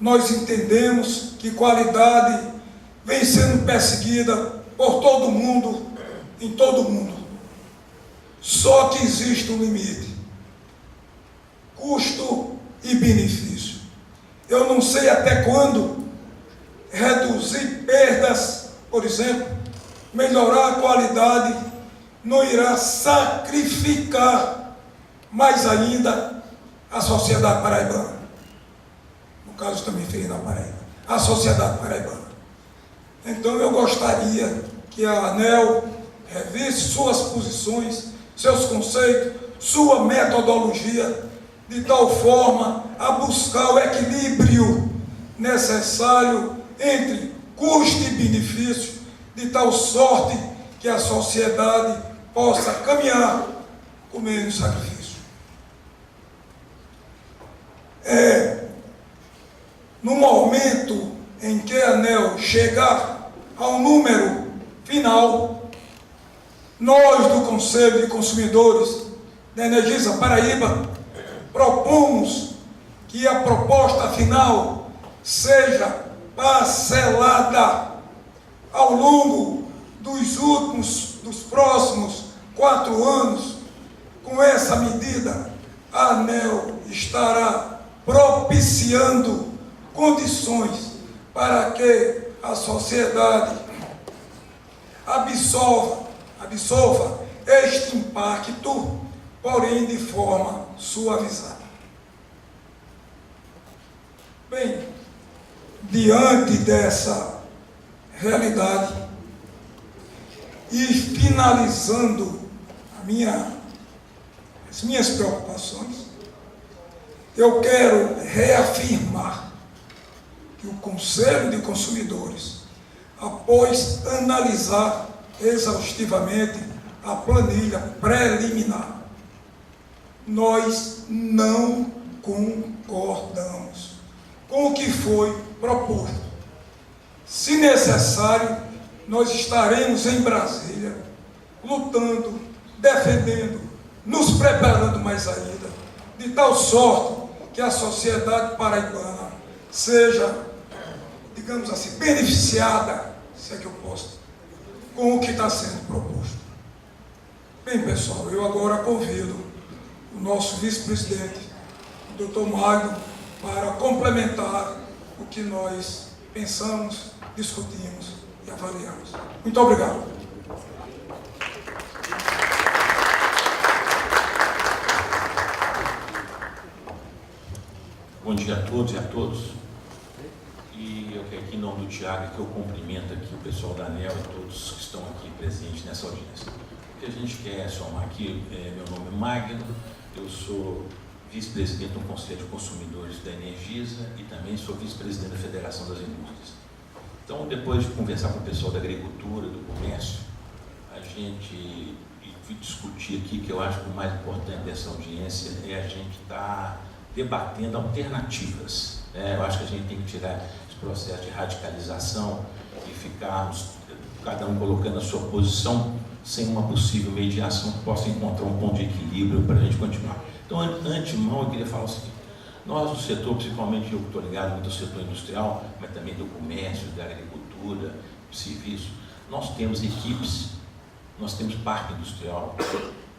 D: Nós entendemos que qualidade vem sendo perseguida por todo mundo, em todo o mundo. Só que existe um limite: custo e benefício. Eu não sei até quando reduzir perdas, por exemplo, melhorar a qualidade, não irá sacrificar mais ainda a sociedade paraibana. No caso também fez na Paraíba, a sociedade paraibana. Então eu gostaria que a ANEEL revisse suas posições, seus conceitos, sua metodologia, de tal forma a buscar o equilíbrio necessário entre custo e benefício, de tal sorte que a sociedade possa caminhar com menos sacrifício. No momento em que a ANEEL chegar ao número final, nós do Conselho de Consumidores da Energisa Paraíba propomos que a proposta final seja parcelada ao longo dos próximos 4 anos. Com essa medida, a ANEEL estará propiciando condições para que a sociedade absorva este impacto, porém de forma suavizada. Bem, diante dessa realidade e finalizando as minhas preocupações, eu quero reafirmar que o Conselho de Consumidores, após analisar exaustivamente a planilha preliminar, nós não concordamos com o que foi proposto. Se necessário, nós estaremos em Brasília, lutando, defendendo, nos preparando mais ainda, de tal sorte que a sociedade paraibana seja, digamos assim, beneficiada, se é que eu posso, com o que está sendo proposto. Bem, pessoal, eu agora convido o nosso vice-presidente, o Dr. Magno, para complementar o que nós pensamos, discutimos e avaliamos. Muito obrigado.
E: Bom dia a todos e a todos. E eu quero aqui, em nome do Tiago, que eu cumprimento aqui o pessoal da ANEEL e todos que estão aqui presentes nessa audiência. O que a gente quer somar aqui, meu nome é Magno, eu sou vice-presidente do Conselho de Consumidores da Energisa e também sou vice-presidente da Federação das Indústrias. Então, depois de conversar com o pessoal da agricultura, do comércio, a gente discutir aqui, que eu acho que o mais importante dessa audiência é a gente estar debatendo alternativas. Eu acho que a gente tem que tirar esse processo de radicalização e ficarmos, cada um colocando a sua posição, sem uma possível mediação que possa encontrar um ponto de equilíbrio para a gente continuar. Então, antemão, eu queria falar o seguinte: nós, no setor, principalmente eu que estou ligado muito ao setor industrial, mas também do comércio, da agricultura, do serviço, nós temos equipes, nós temos parque industrial,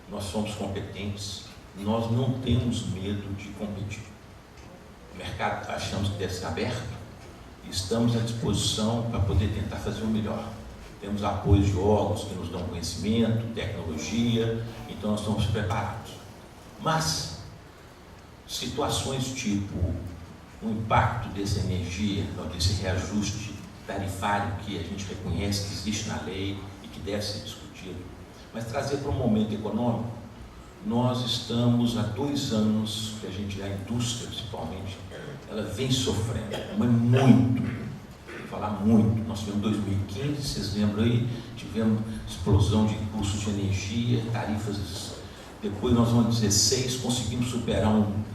E: nós somos competentes, nós não temos medo de competir. O mercado achamos que deve ser aberto e estamos à disposição para poder tentar fazer o melhor. Temos apoio de órgãos que nos dão conhecimento, tecnologia, então nós estamos preparados. Mas situações tipo o impacto dessa energia, desse reajuste tarifário que a gente reconhece que existe na lei e que deve ser discutido, mas trazer para um momento econômico, nós estamos há 2 anos que a indústria principalmente, ela vem sofrendo, mas muito, vou falar muito. Nós tivemos 2015, vocês lembram aí, tivemos explosão de custos de energia, tarifas. Depois nós vamos 16, conseguimos superar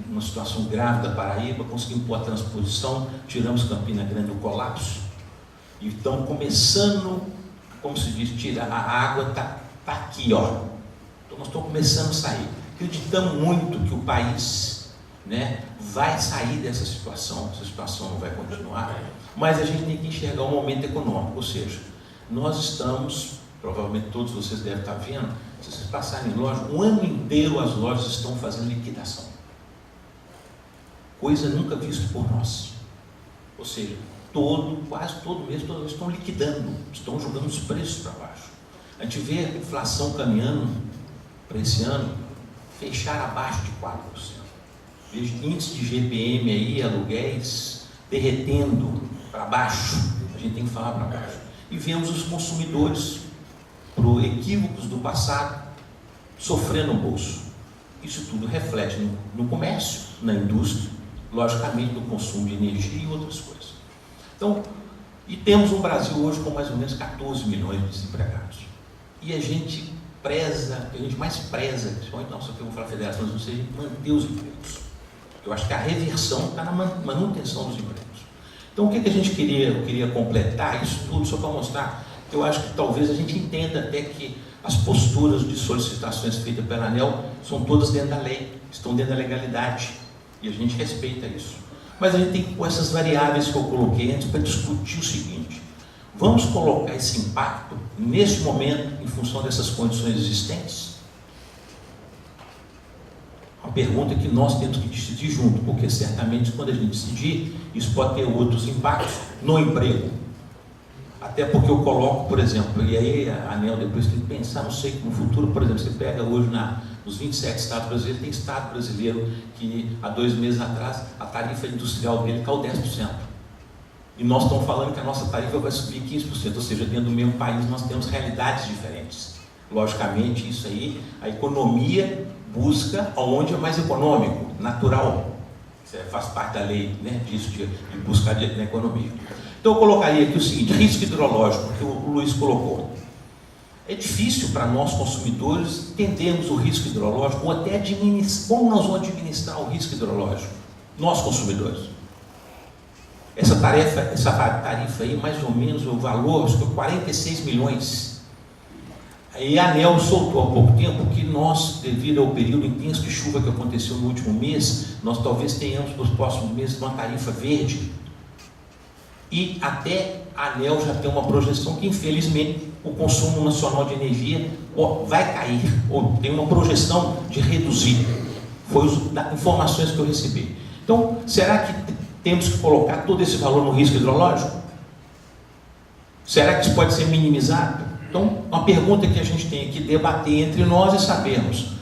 E: uma situação grave da Paraíba, conseguimos pôr a transposição, tiramos Campina Grande do colapso, e estão começando, como se diz, tirar a água, está aqui, ó. Então nós estamos começando a sair. Acreditamos muito que o país, vai sair dessa situação, essa situação não vai continuar, mas a gente tem que enxergar o momento econômico, ou seja, nós estamos, provavelmente todos vocês devem estar vendo, se vocês passarem em loja, o ano inteiro as lojas estão fazendo liquidação. Coisa nunca vista por nós. Ou seja, quase todo mês estão liquidando, estão jogando os preços para baixo. A gente vê a inflação caminhando para esse ano, fechar abaixo de 4%. Vejo índice de GPM aí, aluguéis, derretendo para baixo, a gente tem que falar para baixo. E vemos os consumidores, por equívocos do passado, sofrendo no bolso. Isso tudo reflete no comércio, na indústria, logicamente no consumo de energia e outras coisas. Então, e temos um Brasil hoje com mais ou menos 14 milhões de desempregados. E a gente preza, o que a gente mais preza, principalmente nossa, que eu vou falar federação, não sei, manter os empregos. Eu acho que a reversão está na manutenção dos empregos. Então, o que a gente eu queria completar isso tudo, só para mostrar que eu acho que talvez a gente entenda até que as posturas de solicitações feitas pela ANEEL são todas dentro da lei, estão dentro da legalidade, e a gente respeita isso. Mas a gente tem que pôr essas variáveis que eu coloquei antes para discutir o seguinte: vamos colocar esse impacto nesse momento em função dessas condições existentes? Uma pergunta que nós temos que decidir junto, porque certamente quando a gente decidir, isso pode ter outros impactos no emprego. Até porque eu coloco, por exemplo, e aí a ANEEL depois tem que pensar, não sei, no futuro, por exemplo, você pega hoje nos 27 estados brasileiros, tem estado brasileiro que há 2 meses atrás a tarifa industrial dele caiu 10%. E nós estamos falando que a nossa tarifa vai subir 15%, ou seja, dentro do mesmo país nós temos realidades diferentes. Logicamente, isso aí, a economia busca onde é mais econômico, natural. Isso faz parte da lei, disso, de buscar na economia. Então eu colocaria aqui o seguinte: risco hidrológico, que o Luiz colocou. É difícil para nós, consumidores, entendermos o risco hidrológico ou até como nós vamos administrar o risco hidrológico, nós, consumidores. Essa tarifa aí, mais ou menos, o valor, acho que é 46 milhões. Aí a ANEEL soltou há pouco tempo que nós, devido ao período intenso de chuva que aconteceu no último mês, nós talvez tenhamos nos próximos meses uma tarifa verde. E até a ANEEL já tem uma projeção que, infelizmente, o consumo nacional de energia vai cair, ou tem uma projeção de reduzir. Foi as informações que eu recebi. Então, será que temos que colocar todo esse valor no risco hidrológico? Será que isso pode ser minimizado? Então, uma pergunta que a gente tem que debater entre nós e sabermos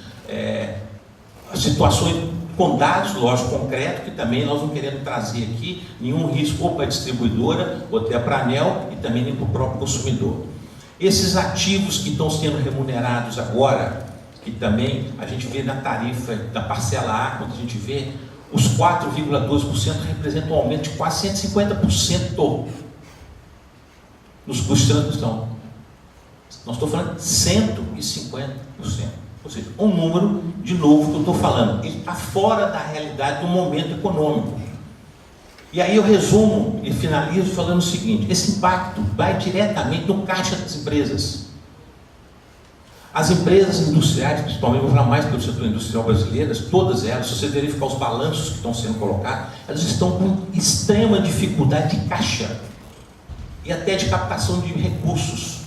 E: as situações com dados, lógico, concretos, que também nós não queremos trazer aqui nenhum risco ou para a distribuidora, ou até para a ANEEL e também nem para o próprio consumidor. Esses ativos que estão sendo remunerados agora, que também a gente vê na tarifa da parcela A, quando a gente vê, os 4,2% representam um aumento de quase 150% nos custos de transmissão. Nós estamos falando de 150%. Ou seja, um número, de novo, que eu estou falando, ele está fora da realidade do momento econômico. E aí eu resumo e finalizo falando o seguinte: esse impacto vai diretamente no caixa das empresas. As empresas industriais, principalmente, vou falar mais pelo setor industrial brasileiro, todas elas, se você verificar os balanços que estão sendo colocados, elas estão com extrema dificuldade de caixa e até de captação de recursos.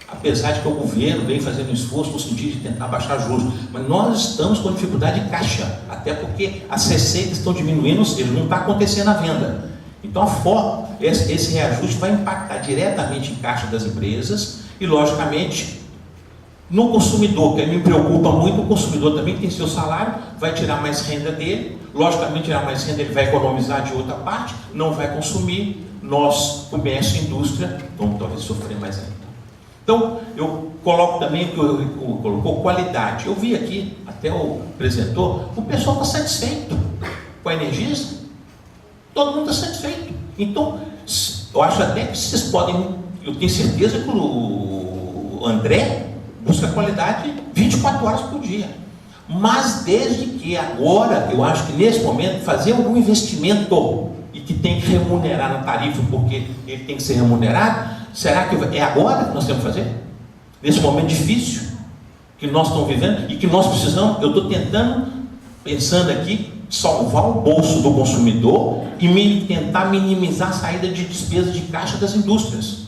E: Apesar de que o governo vem fazendo um esforço no sentido de tentar baixar juros, mas nós estamos com dificuldade de caixa, até porque as receitas estão diminuindo, ou seja, não está acontecendo a venda. Então, esse reajuste vai impactar diretamente em caixa das empresas e, logicamente, no consumidor, que me preocupa muito. O consumidor também tem seu salário, vai tirar mais renda dele, logicamente, tirar mais renda ele vai economizar de outra parte, não vai consumir. Nós, comércio e indústria, vamos talvez sofrer mais ainda. Então, eu coloco também o que colocou, qualidade. Eu vi aqui, até o apresentou, o pessoal está satisfeito com a Energisa. Todo mundo está satisfeito. Então, eu acho até que vocês podem, eu tenho certeza que o André busca qualidade 24 horas por dia. Mas desde que agora, eu acho que nesse momento, fazer algum investimento e que tem que remunerar na tarifa, porque ele tem que ser remunerado. Será que é agora que nós temos que fazer? Nesse momento difícil que nós estamos vivendo e que nós precisamos, eu estou pensando aqui, salvar o bolso do consumidor e tentar minimizar a saída de despesas de caixa das indústrias.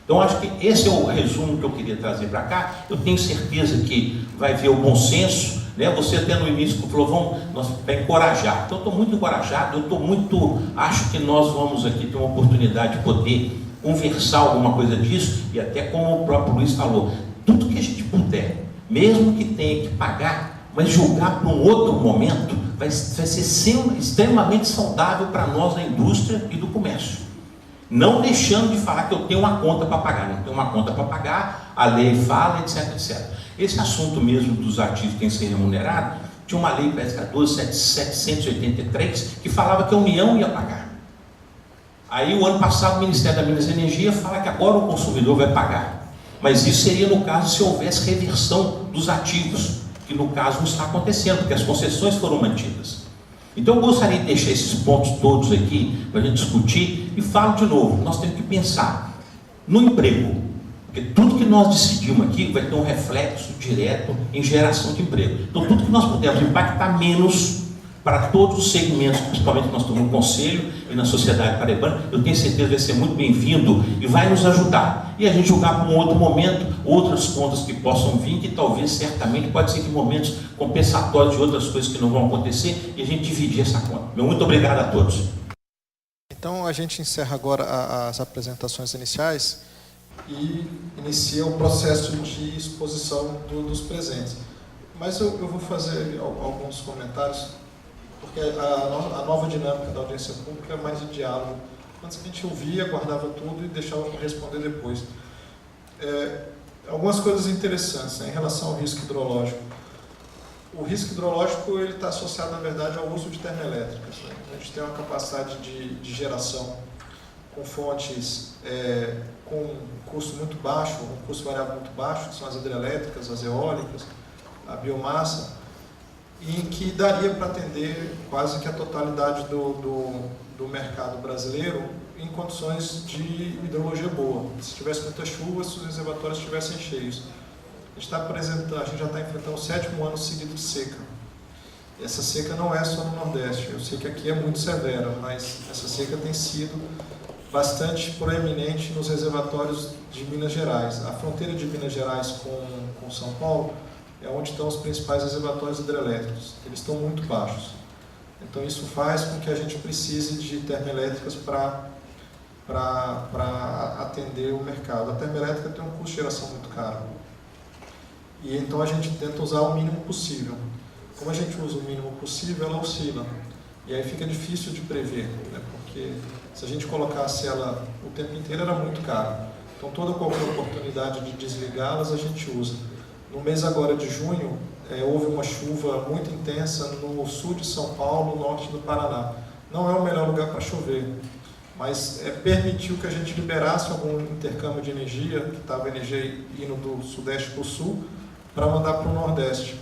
E: Então, acho que esse é o resumo que eu queria trazer para cá. Eu tenho certeza que vai ver o bom senso, né? Você até no início falou, vai encorajar. Então, eu estou muito encorajado, acho que nós vamos aqui ter uma oportunidade de poder conversar alguma coisa disso, e até como o próprio Luiz falou, tudo que a gente puder, mesmo que tenha que pagar, mas julgar para um outro momento, vai ser extremamente saudável para nós da indústria e do comércio. Não deixando de falar que eu tenho uma conta para pagar, não tenho uma conta para pagar, a lei fala, etc, etc. Esse assunto mesmo dos ativos que tem que ser remunerado, tinha uma lei, parece que era 12.783, que falava que a União ia pagar. Aí, o ano passado, o Ministério da Minas e Energia fala que agora o consumidor vai pagar. Mas isso seria no caso se houvesse reversão dos ativos, que no caso não está acontecendo, porque as concessões foram mantidas. Então, eu gostaria de deixar esses pontos todos aqui, para a gente discutir, e falo de novo, nós temos que pensar no emprego, porque tudo que nós decidimos aqui vai ter um reflexo direto em geração de emprego. Então, tudo que nós pudermos impactar menos para todos os segmentos, principalmente que nós estamos no Conselho e na sociedade paraibana, eu tenho certeza que vai ser muito bem-vindo e vai nos ajudar. E a gente julgar para um outro momento, outras contas que possam vir, que talvez, certamente, pode ser que momentos compensatórios de outras coisas que não vão acontecer, e a gente dividir essa conta. Meu muito obrigado a todos.
A: Então, a gente encerra agora as apresentações iniciais e inicia o processo de exposição dos presentes. Mas eu vou fazer alguns comentários, porque a nova dinâmica da audiência pública é mais de diálogo. Antes a gente ouvia, guardava tudo e deixava para responder depois. Algumas coisas interessantes, né, em relação ao risco hidrológico. O risco hidrológico está associado, na verdade, ao uso de termoelétricas. Né? A gente tem uma capacidade de geração com fontes com um custo muito baixo, um custo variável muito baixo, que são as hidrelétricas, as eólicas, a biomassa, em que daria para atender quase que a totalidade do mercado brasileiro em condições de hidrologia boa. Se tivesse muita chuva, se os reservatórios estivessem cheios. A gente já está enfrentando o 7º ano seguido de seca. E essa seca não é só no Nordeste. Eu sei que aqui é muito severa, mas essa seca tem sido bastante proeminente nos reservatórios de Minas Gerais. A fronteira de Minas Gerais com São Paulo é onde estão os principais reservatórios hidrelétricos. Eles estão muito baixos. Então isso faz com que a gente precise de termoelétricas para atender o mercado. A termoelétrica tem um custo de geração muito caro. E então a gente tenta usar o mínimo possível. Como a gente usa o mínimo possível, ela oscila. E aí fica difícil de prever, né? Porque se a gente colocasse ela o tempo inteiro, era muito caro. Então toda qualquer oportunidade de desligá-las a gente usa. No mês agora de junho, houve uma chuva muito intensa no sul de São Paulo, norte do Paraná. Não é o melhor lugar para chover, mas permitiu que a gente liberasse algum intercâmbio de energia, que estava energia indo do sudeste para o sul, para mandar para o nordeste.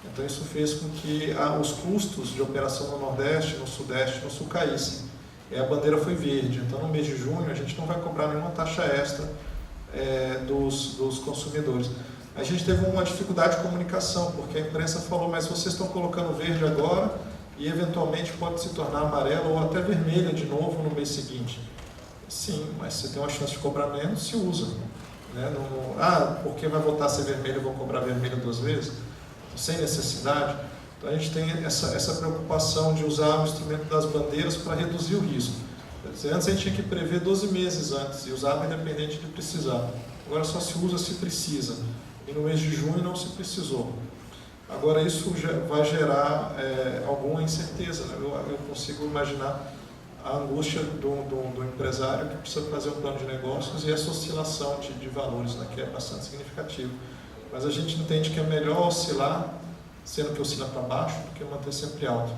A: Então isso fez com que os custos de operação no nordeste, no sudeste e no sul caíssem. E a bandeira foi verde. Então no mês de junho a gente não vai cobrar nenhuma taxa extra dos consumidores. A gente teve uma dificuldade de comunicação, porque a imprensa falou, mas vocês estão colocando verde agora e eventualmente pode se tornar amarela ou até vermelha de novo no mês seguinte. Sim, mas você tem uma chance de cobrar menos, se usa. Né? Porque vai voltar a ser vermelho, eu vou cobrar vermelho 2 vezes? Sem necessidade. Então a gente tem essa preocupação de usar o instrumento das bandeiras para reduzir o risco. Quer dizer, antes a gente tinha que prever 12 meses antes e usava independente de precisar. Agora só se usa se precisa. E no mês de junho não se precisou. Agora isso vai gerar alguma incerteza. Né? Eu consigo imaginar a angústia do empresário que precisa fazer um plano de negócios e essa oscilação de valores, né? Que é bastante significativo. Mas a gente entende que é melhor oscilar, sendo que oscila para baixo, do que manter sempre alto.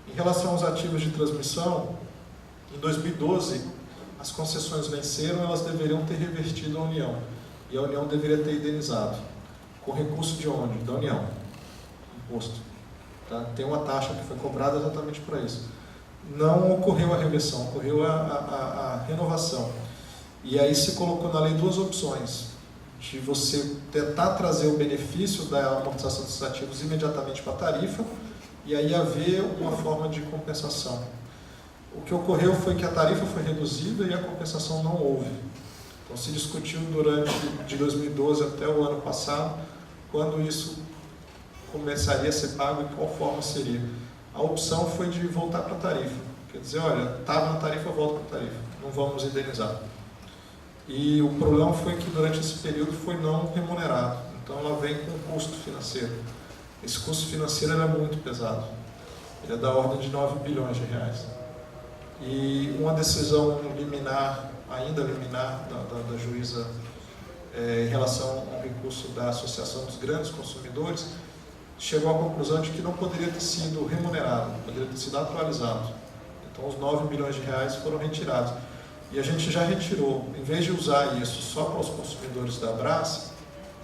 A: Em relação aos ativos de transmissão, em 2012, as concessões venceram, elas deveriam ter revertido a União. E a União deveria ter indenizado. Com recurso de onde? Da União. Imposto. Tá? Tem uma taxa que foi cobrada exatamente para isso. Não ocorreu a reversão, ocorreu a renovação. E aí se colocou na lei 2 opções. De você tentar trazer o benefício da amortização dos ativos imediatamente para a tarifa e aí haver uma forma de compensação. O que ocorreu foi que a tarifa foi reduzida e a compensação não houve. Então se discutiu durante de 2012 até o ano passado quando isso começaria a ser pago e qual forma seria. A opção foi de voltar para a tarifa. Quer dizer, olha, estava na tarifa, volta para a tarifa. Não vamos indenizar. E o problema foi que durante esse período foi não remunerado. Então ela vem com custo financeiro. Esse custo financeiro é muito pesado. Ele é da ordem de 9 bilhões de reais. E uma decisão liminar, ainda liminar, da juíza em relação ao recurso da Associação dos Grandes Consumidores, chegou à conclusão de que não poderia ter sido remunerado, poderia ter sido atualizado. Então os 9 bilhões de reais foram retirados. E a gente já retirou, em vez de usar isso só para os consumidores da Brás,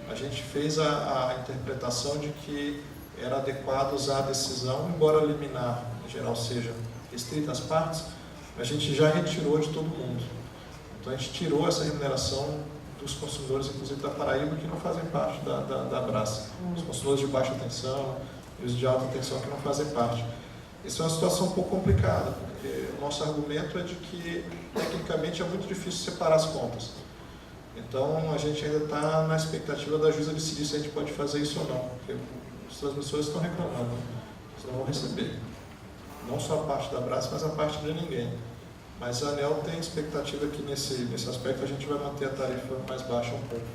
A: a gente fez a interpretação de que era adequado usar a decisão, embora liminar, em geral, seja restrita às partes, a gente já retirou de todo mundo. Então a gente tirou essa remuneração dos consumidores, inclusive da Paraíba, que não fazem parte da Brás. Os consumidores de baixa tensão e os de alta tensão que não fazem parte. Isso é uma situação um pouco complicada, porque o nosso argumento é de que, tecnicamente, é muito difícil separar as contas. Então, a gente ainda está na expectativa da juíza decidir se a gente pode fazer isso ou não, porque os transmissores estão reclamando, eles não vão receber. Não só a parte da Brás, mas a parte de ninguém. Mas a ANEEL tem expectativa que, nesse aspecto, a gente vai manter a tarifa mais baixa um pouco.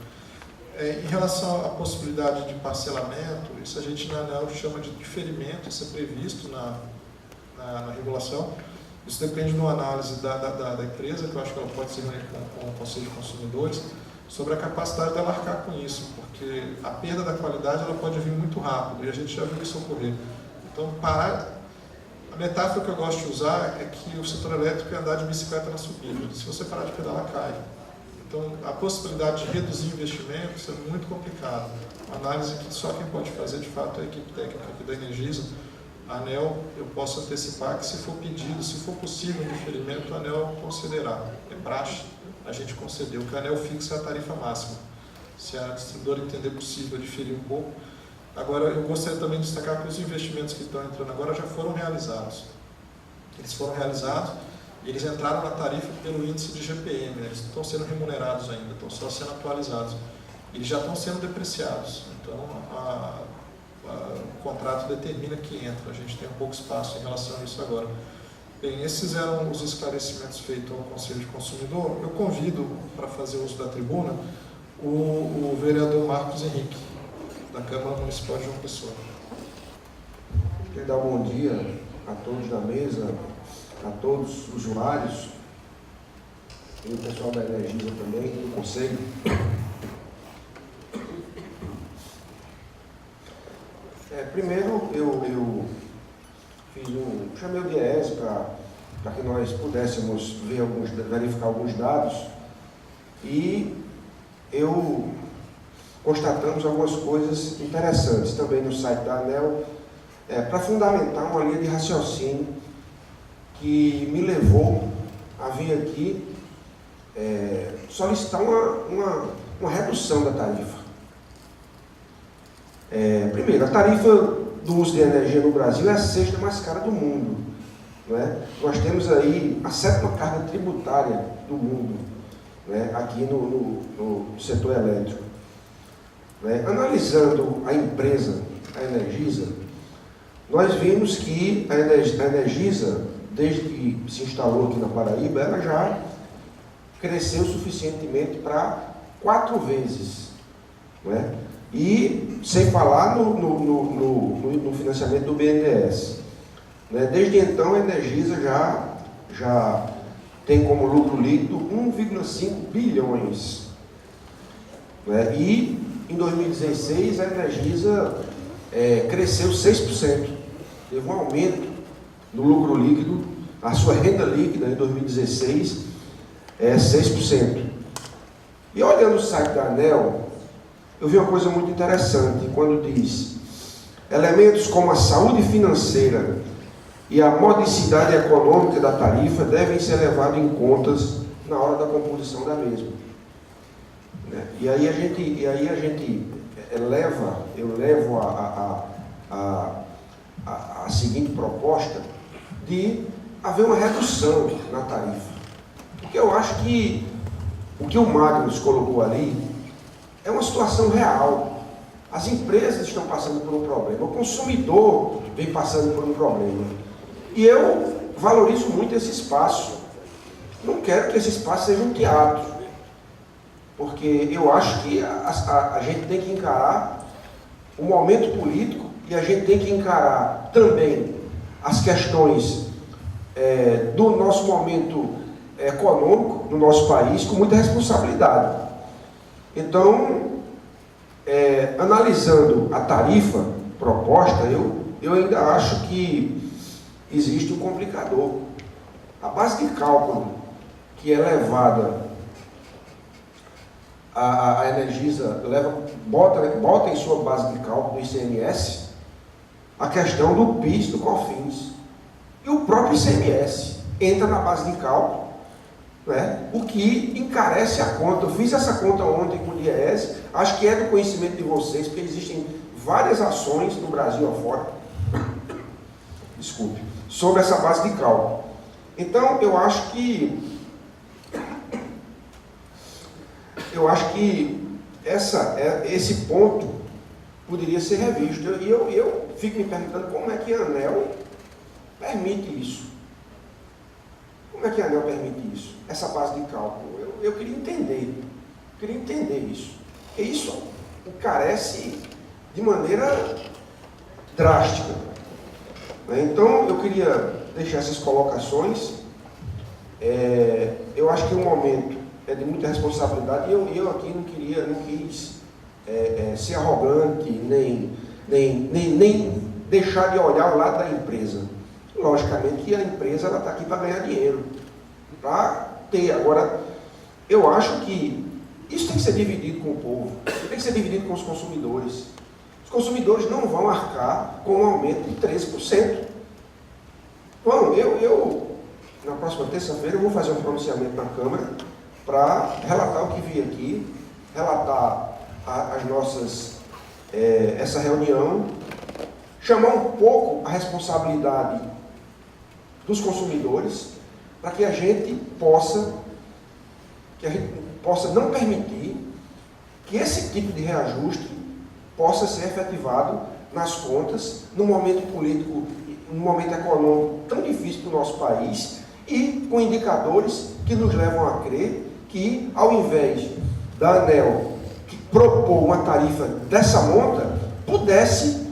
A: Em relação à possibilidade de parcelamento, isso a gente na ANEEL chama de diferimento, isso é previsto na regulação. Isso depende de uma análise da empresa, que eu acho que ela pode se reunir com o Conselho de Consumidores, sobre a capacidade dela arcar com isso, porque a perda da qualidade ela pode vir muito rápido, e a gente já viu isso ocorrer. Então, a metáfora que eu gosto de usar é que o setor elétrico é andar de bicicleta na subida. Se você parar de pedalar, cai. Então, a possibilidade de reduzir investimentos é muito complicado. Uma análise que só quem pode fazer, de fato, é a equipe técnica aqui da Energisa. A ANEEL, eu posso antecipar que, se for pedido, se for possível um diferimento, a ANEEL considerar. É praxe a gente conceder. O que a ANEEL fixa é a tarifa máxima. Se a distribuidora entender possível diferir um pouco. Agora, eu gostaria também de destacar que os investimentos que estão entrando agora já foram realizados. Eles foram realizados e eles entraram na tarifa pelo índice de GPM, né? Eles não estão sendo remunerados ainda, estão só sendo atualizados. Eles já estão sendo depreciados, então o contrato determina que entra, a gente tem um pouco espaço em relação a isso agora. Bem, esses eram os esclarecimentos feitos ao Conselho de Consumidor. Eu convido para fazer uso da tribuna o vereador Marcos Henrique, da Câmara Municipal de João Pessoa.
F: Quero dar um bom dia a todos da mesa, a todos os usuários, e o pessoal da Energisa também, do Conselho. Primeiro, eu chamei o DIEESE para que nós pudéssemos verificar alguns dados, e constatamos algumas coisas interessantes também no site da ANEEL, para fundamentar uma linha de raciocínio que me levou a vir aqui solicitar uma redução da tarifa. Primeiro, a tarifa do uso de energia no Brasil é a sexta mais cara do mundo. Não é? Nós temos aí a 7ª carga tributária do mundo, né, aqui no setor elétrico. Né? Analisando a empresa, a Energisa, nós vimos que a Energisa, desde que se instalou aqui na Paraíba, ela já cresceu suficientemente para 4 vezes. Não é? E sem falar no financiamento do BNDES. Né? Desde então, a Energisa já tem como lucro líquido 1,5 bilhões. Né? E em 2016, a Energisa cresceu 6%. Teve um aumento no lucro líquido, a sua renda líquida em 2016 é 6%. E olhando o site da ANEEL, eu vi uma coisa muito interessante, quando diz: elementos como a saúde financeira e a modicidade econômica da tarifa devem ser levados em contas na hora da composição da mesma. Né? E aí a gente eu levo a seguinte proposta de haver uma redução na tarifa. Porque eu acho que o que o Magnus colocou ali é uma situação real. As empresas estão passando por um problema, o consumidor vem passando por um problema. E eu valorizo muito esse espaço. Não quero que esse espaço seja um teatro, porque eu acho que a gente tem que encarar o momento político e a gente tem que encarar também as questões do nosso momento econômico no nosso país com muita responsabilidade. Então, analisando a tarifa proposta, eu ainda acho que existe um complicador. A base de cálculo que é levada, a Energisa bota em sua base de cálculo do ICMS a questão do PIS, do COFINS. E o próprio ICMS entra na base de cálculo, né? O que encarece a conta. Eu fiz essa conta ontem com o DIEESE, acho que é do conhecimento de vocês, porque existem várias ações no Brasil afora, desculpe, sobre essa base de cálculo. Então, eu acho que esse ponto poderia ser revisto. E eu fico me perguntando como é que a ANEEL permite isso. Como é que a ANEEL permite isso? Essa base de cálculo. Eu queria entender isso. Porque isso encarece de maneira drástica. Então, eu queria deixar essas colocações. Eu acho que o momento é de muita responsabilidade, e eu aqui não quis ser arrogante, nem deixar de olhar o lado da empresa. Logicamente que a empresa está aqui para ganhar dinheiro, para ter. Agora, eu acho que isso tem que ser dividido com o povo, tem que ser dividido com os consumidores. Os consumidores não vão arcar com um aumento de 13%. Bom, na próxima terça-feira, eu vou fazer um pronunciamento na Câmara para relatar o que vi aqui, relatar as nossas, essa reunião, chamar um pouco a responsabilidade dos consumidores, para que a gente possa não permitir que esse tipo de reajuste possa ser efetivado nas contas, num momento político, num momento econômico tão difícil para o nosso país, e com indicadores que nos levam a crer que, ao invés da ANEEL propor uma tarifa dessa monta, pudesse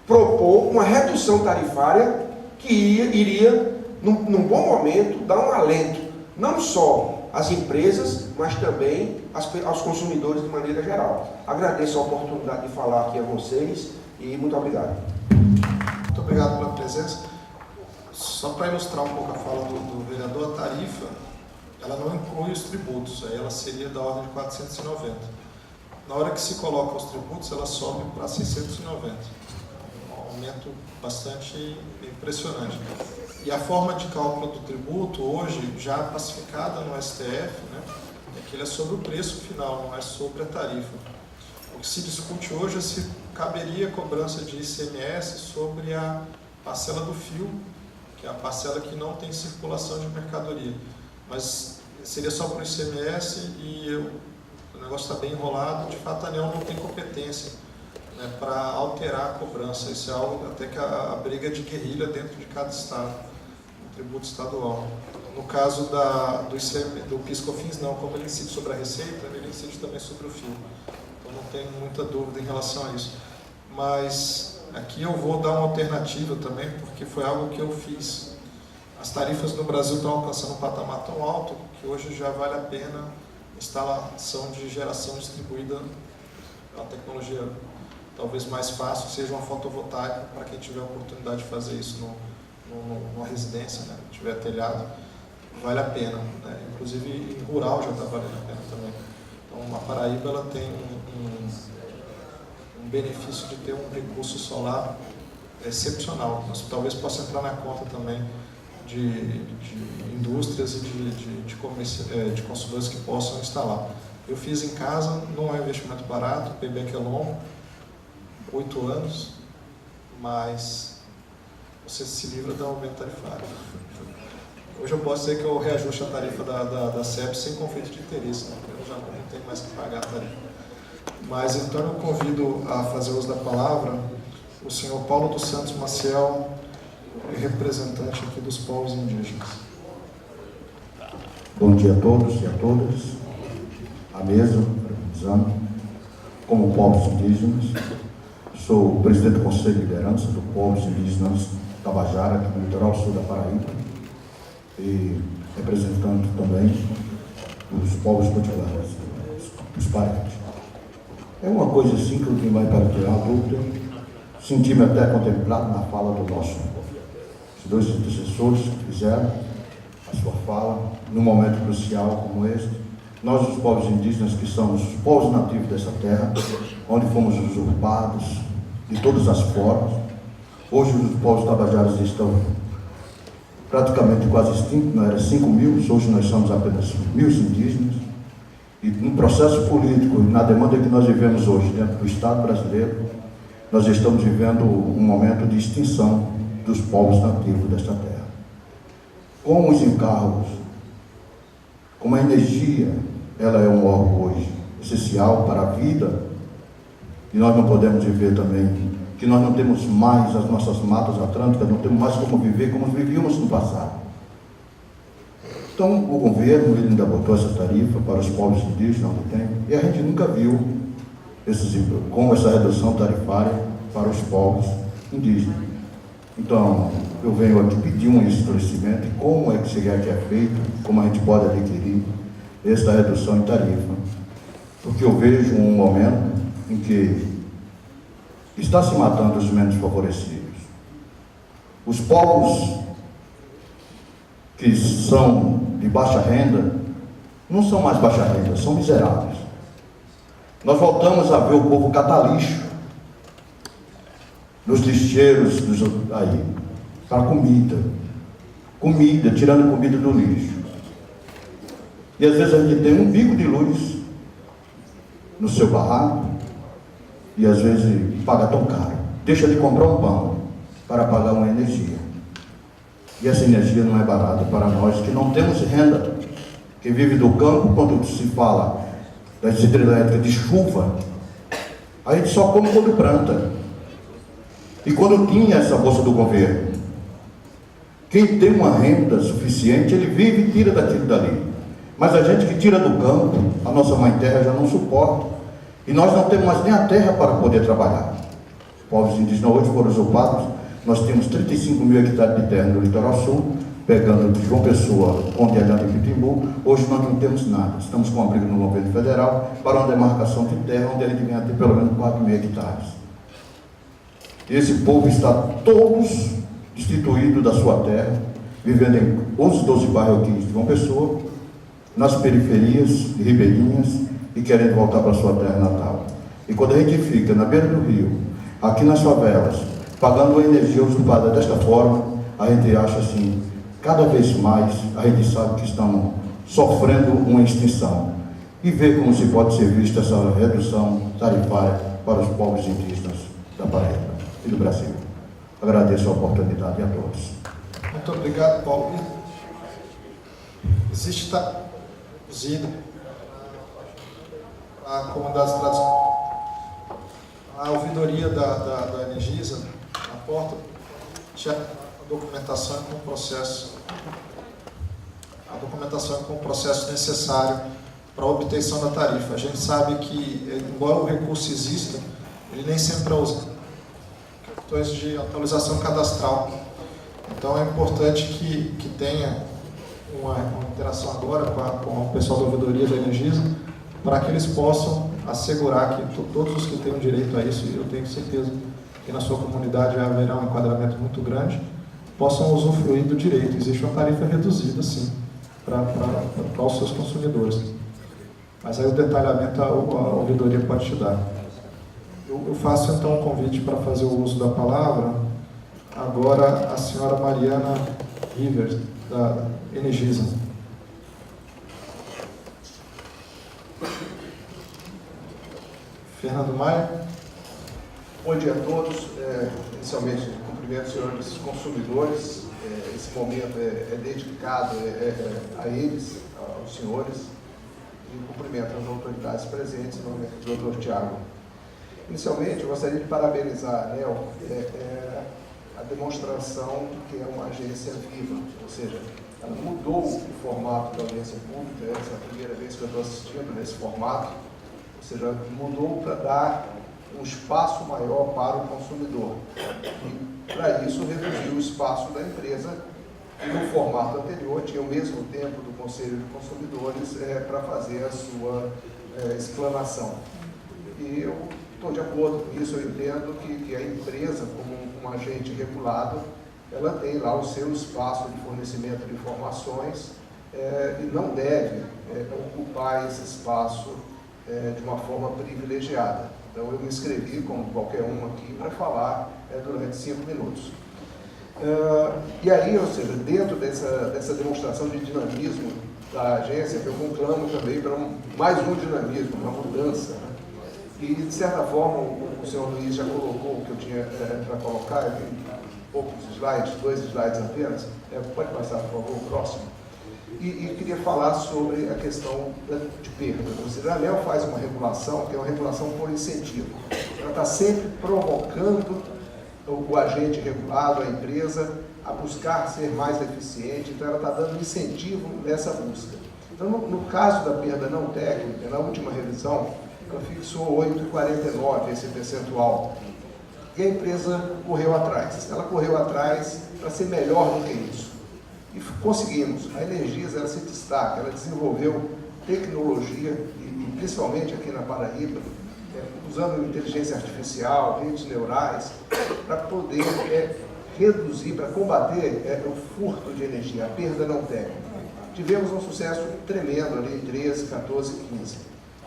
F: propor uma redução tarifária que iria, num bom momento, dar um alento, não só às empresas, mas também aos consumidores de maneira geral. Agradeço a oportunidade de falar aqui a vocês e muito obrigado.
A: Muito obrigado pela presença. Só para ilustrar um pouco a fala do vereador, a tarifa, ela não inclui os tributos, aí ela seria da ordem de 490. Na hora que se coloca os tributos, ela sobe para 690. Um aumento bastante impressionante. E a forma de cálculo do tributo, hoje, já pacificada no STF, né, é que ele é sobre o preço final, não é sobre a tarifa. O que se discute hoje é se caberia cobrança de ICMS sobre a parcela do fio, que é a parcela que não tem circulação de mercadoria. Mas seria só para o ICMS e o negócio está bem enrolado. De fato, a ANEEL não tem competência, né, para alterar a cobrança. Isso é algo até que a briga de guerrilha dentro de cada estado, o tributo estadual. No caso do PIS/COFINS, não, como ele incide sobre a receita, ele incide também sobre o fio. Então não tenho muita dúvida em relação a isso. Mas aqui eu vou dar uma alternativa também, porque foi algo que eu fiz. As tarifas no Brasil estão alcançando um patamar tão alto que hoje já vale a pena instalação de geração distribuída. A tecnologia talvez mais fácil seja uma fotovoltaica, para quem tiver a oportunidade de fazer isso numa residência, né, tiver telhado, vale a pena, né? Inclusive em rural já está valendo a pena também. Então a Paraíba ela tem um benefício de ter um recurso solar excepcional, mas talvez possa entrar na conta também de indústrias e de consumidores que possam instalar. Eu fiz em casa, não é um investimento barato, o payback é longo, 8 anos, mas você se livra do aumento tarifário. Hoje eu posso dizer que eu reajuste a tarifa da SEB sem conflito de interesse, né? Eu já não tenho mais que pagar a tarifa. Mas então eu convido a fazer uso da palavra o senhor Paulo dos Santos Maciel, representante aqui dos povos indígenas.
G: Bom dia a todos e a todas, à mesa, organizando, como povos indígenas. Sou o presidente do Conselho de Liderança do Povos Indígenas Tabajara, aqui no litoral sul da Paraíba, e representando também os povos potiguares, os parentes. É uma coisa assim que eu tenho mais para tirar a dúvida. Senti-me até contemplado na fala do nosso, os dois intercessores que fizeram a sua fala, num momento crucial como este. Nós, os povos indígenas, que somos os povos nativos dessa terra, onde fomos usurpados de todas as formas, hoje os povos tabajaras estão praticamente quase extintos, não era 5 mil, hoje nós somos apenas 1.000 indígenas, e no processo político e na demanda que nós vivemos hoje dentro do Estado brasileiro, nós estamos vivendo um momento de extinção dos povos nativos desta terra. Com os encargos, como a energia, ela é um órgão hoje essencial para a vida, e nós não podemos viver também, que nós não temos mais as nossas matas atlânticas, não temos mais como viver como vivíamos no passado. Então, o governo, ele ainda botou essa tarifa para os povos indígenas, onde tem, e a gente nunca viu com essa redução tarifária para os povos indígenas. Então, eu venho aqui pedir um esclarecimento de como é que seria que é feito, como a gente pode adquirir essa redução em tarifa, porque eu vejo um momento em que está se matando os menos favorecidos. Os povos que são de baixa renda, não são mais baixa renda, são miseráveis. Nós voltamos a ver o povo catar lixo nos lixeiros aí, para comida, tirando comida do lixo. E às vezes a gente tem um bico de luz no seu barraco e às vezes paga tão caro. Deixa de comprar um pão para pagar uma energia. E essa energia não é barata para nós que não temos renda, que vive do campo. Quando se fala das hidrelétricas de chuva, a gente só come quando planta. E quando tinha essa bolsa do governo, quem tem uma renda suficiente, ele vive e tira daquilo dali. Mas a gente que tira do campo, a nossa mãe terra já não suporta. E nós não temos mais nem a terra para poder trabalhar. Povos indígenas hoje foram usurpados. Nós temos 35 mil hectares de terra no litoral sul, pegando de João Pessoa, onde é de Pitimbu. Hoje nós não temos nada. Estamos com uma briga no governo federal para uma demarcação de terra, onde a gente venha ter pelo menos 4 mil hectares. Esse povo está todos destituído da sua terra, vivendo em 11, 12 bairros aqui de João Pessoa, nas periferias, ribeirinhas, e querendo voltar para a sua terra natal. E quando a gente fica na beira do rio, aqui nas favelas, pagando a energia usurpada desta forma, a gente acha assim, cada vez mais a gente sabe que estamos sofrendo uma extinção. E ver como se pode ser vista essa redução tarifária para os povos indígenas da Paraíba e do Brasil. Agradeço a oportunidade a todos.
A: Muito obrigado, Paulo. Existe traduzida a comunidade tradicional, a ouvidoria da Energisa, na porta, a documentação com o processo, necessário para a obtenção da tarifa. A gente sabe que, embora o recurso exista, ele nem sempre é usado. Questões de atualização cadastral. Então é importante que tenha uma interação agora com o pessoal da ouvidoria da Energisa, para que eles possam assegurar que todos os que tenham direito a isso, e eu tenho certeza que na sua comunidade haverá um enquadramento muito grande, possam usufruir do direito. Existe uma tarifa reduzida, sim, para os seus consumidores. Mas aí o detalhamento a ouvidoria pode te dar. Eu faço então um convite para fazer o uso da palavra agora a senhora Mariana Rivers, da Energisa. Fernando Maia.
F: Bom dia a todos. Inicialmente, cumprimento os senhores consumidores. Esse momento é dedicado a eles, aos senhores, e cumprimento as autoridades presentes, em nome do Dr. Tiago. Inicialmente, eu gostaria de parabenizar a ANEEL a demonstração de que é uma agência viva, ou seja, ela mudou o formato da audiência pública. Essa é a primeira vez que eu estou assistindo nesse formato, ou seja, mudou para dar um espaço maior para o consumidor. E, para isso, reduziu o espaço da empresa, e no formato anterior tinha o mesmo tempo do Conselho de Consumidores para fazer a sua explanação. E eu estou de acordo com isso. Eu entendo que a empresa, como um agente regulado, ela tem lá o seu espaço de fornecimento de informações e não deve ocupar esse espaço de uma forma privilegiada. Então eu me inscrevi, como qualquer um aqui, para falar durante 5 minutos. E aí, ou seja, dentro dessa demonstração de dinamismo da agência, eu conclamo também para mais um dinamismo, uma mudança, né? E, de certa forma, o senhor Luiz já colocou o que eu tinha para colocar. Eu tenho poucos slides, 2 slides apenas. Pode passar, por favor, o próximo. E queria falar sobre a questão de perda. Ou seja, a ANEEL faz uma regulação, que é uma regulação por incentivo. Ela está sempre provocando o agente regulado, a empresa, a buscar ser mais eficiente. Então, ela está dando incentivo nessa busca. Então, no caso da perda não técnica, na última revisão, ela fixou 8,49 esse percentual. E a empresa correu atrás. Ela correu atrás para ser melhor do que isso. E conseguimos. A Energisa, ela se destaca, ela desenvolveu tecnologia, e principalmente aqui na Paraíba, usando inteligência artificial, redes neurais, para poder reduzir, para combater o furto de energia, a perda não técnica. tivemos um sucesso tremendo ali em 13, 14, 15.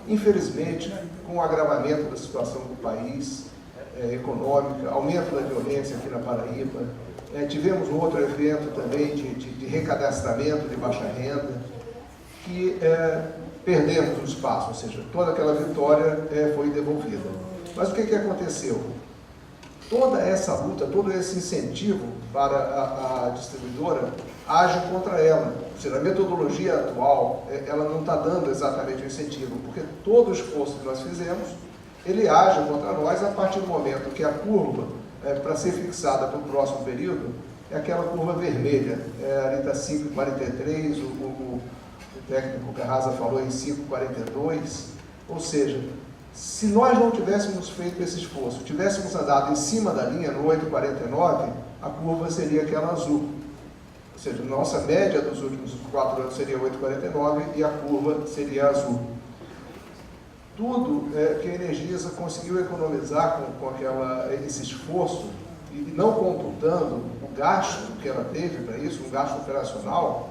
F: Infelizmente, com o agravamento da situação do país, econômica, aumento da violência aqui na Paraíba, tivemos um outro evento também de recadastramento de baixa renda, que perdemos o espaço, ou seja, toda aquela vitória foi devolvida. Mas o que aconteceu? Toda essa luta, todo esse incentivo para a distribuidora age contra ela. Ou seja, a metodologia atual, ela não está dando exatamente o incentivo, porque todo o esforço que nós fizemos, ele age contra nós a partir do momento que a curva, para ser fixada para o próximo período, é aquela curva vermelha, ali está 5,43, o técnico Carrasa falou em 5,42, ou seja, se nós não tivéssemos feito esse esforço, tivéssemos andado em cima da linha, no 8,49, a curva seria aquela azul. Ou seja, nossa média dos últimos 4 anos seria 8,49 e a curva seria azul. Tudo que a Energisa conseguiu economizar com esse esforço, e não computando o gasto que ela teve para isso, um gasto operacional,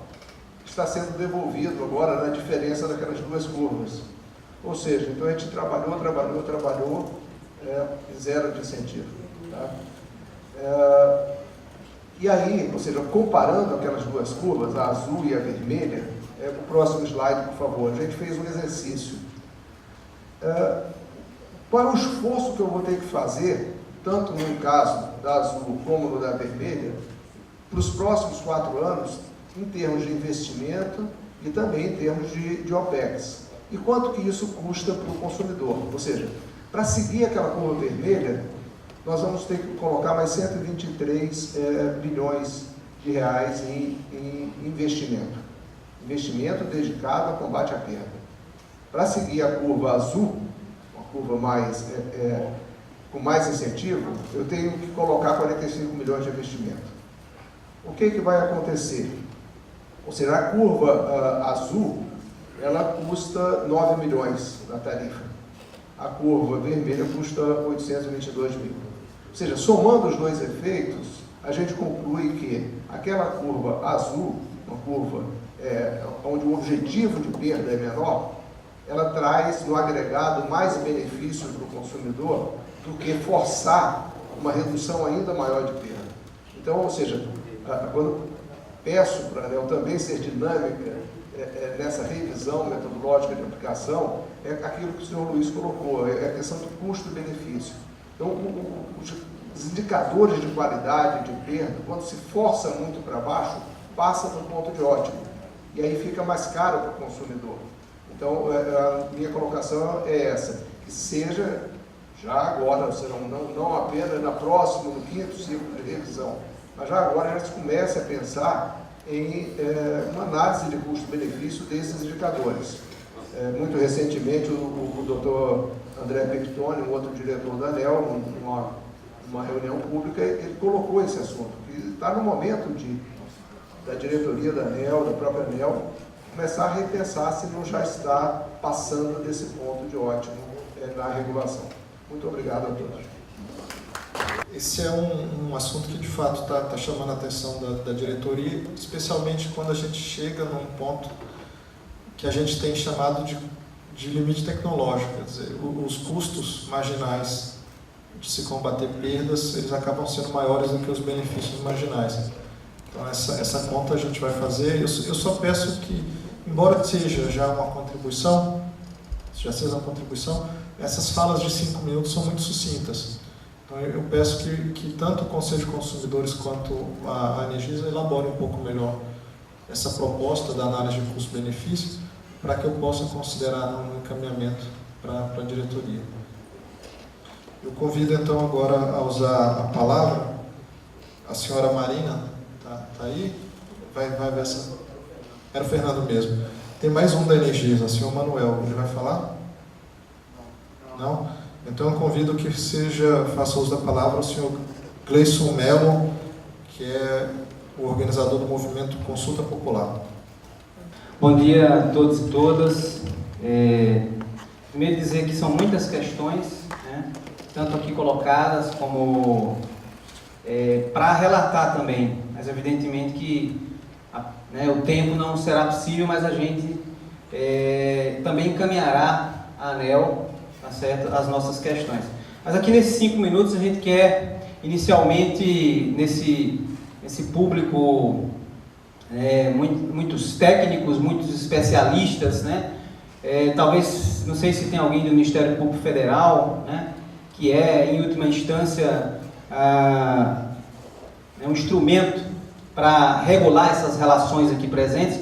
F: está sendo devolvido agora na diferença daquelas duas curvas. Ou seja, então a gente trabalhou, zero de incentivo. Tá? E aí, ou seja, comparando aquelas duas curvas, a azul e a vermelha, o próximo slide, por favor, a gente fez um exercício. Para o esforço que eu vou ter que fazer, tanto no caso da azul como no da vermelha, para os próximos 4 anos, em termos de investimento e também em termos de OPEX. E quanto que isso custa para o consumidor? Ou seja, para seguir aquela curva vermelha, nós vamos ter que colocar mais 123 bilhões de reais em investimento. Investimento dedicado ao combate à perda. Para seguir a curva azul, uma curva com mais incentivo, eu tenho que colocar 45 milhões de investimento. O que vai acontecer? Ou seja, a curva azul, ela custa 9 milhões na tarifa. A curva vermelha custa 822 mil. Ou seja, somando os dois efeitos, a gente conclui que aquela curva azul, uma curva onde o objetivo de perda é menor, ela traz no agregado mais benefícios para o consumidor do que forçar uma redução ainda maior de perda. Então, ou seja, quando peço para a ANEEL também ser dinâmica nessa revisão metodológica de aplicação, é aquilo que o senhor Luiz colocou, é a questão do custo-benefício. Então, os indicadores de qualidade, de perda, quando se força muito para baixo, passa para o ponto de ótimo. E aí fica mais caro para o consumidor. Então, a minha colocação é essa, que seja já agora, ou seja, não apenas no 5º ciclo de revisão, mas já agora a gente comece a pensar em uma análise de custo-benefício desses indicadores. Muito recentemente, o doutor André Pectoni, um outro diretor da ANEEL, numa reunião pública, ele colocou esse assunto, que está no momento da diretoria da ANEEL, da própria ANEEL, começar a repensar se não já está passando desse ponto de ótimo na regulação. Muito obrigado a todos.
A: Esse é um assunto que de fato está chamando a atenção da diretoria, especialmente quando a gente chega num ponto que a gente tem chamado de limite tecnológico, quer dizer, os custos marginais de se combater perdas, eles acabam sendo maiores do que os benefícios marginais. Então essa conta a gente vai fazer. Eu só peço que, embora seja já uma contribuição, essas falas de 5 minutos são muito sucintas. Então eu peço que tanto o Conselho de Consumidores quanto a Energisa elaborem um pouco melhor essa proposta da análise de custo-benefício, para que eu possa considerar no encaminhamento para a diretoria. Eu convido então agora a usar a palavra a senhora Marina, tá aí? Vai ver essa... Era o Fernando mesmo. Tem mais um da Energisa, o senhor Manuel, ele vai falar? Não? Então eu convido que faça uso da palavra o senhor Gleison Melo, que é o organizador do movimento Consulta Popular.
H: Bom dia a todos e todas. Primeiro dizer que são muitas questões, né, tanto aqui colocadas como para relatar também, mas evidentemente que né, o tempo não será possível, mas a gente também encaminhará a ANEEL, tá certo, as nossas questões. Mas aqui nesses 5 minutos a gente quer, inicialmente, nesse público, muitos técnicos, muitos especialistas, né? Talvez, não sei se tem alguém do Ministério Público Federal, né, que em última instância, um instrumento para regular essas relações aqui presentes,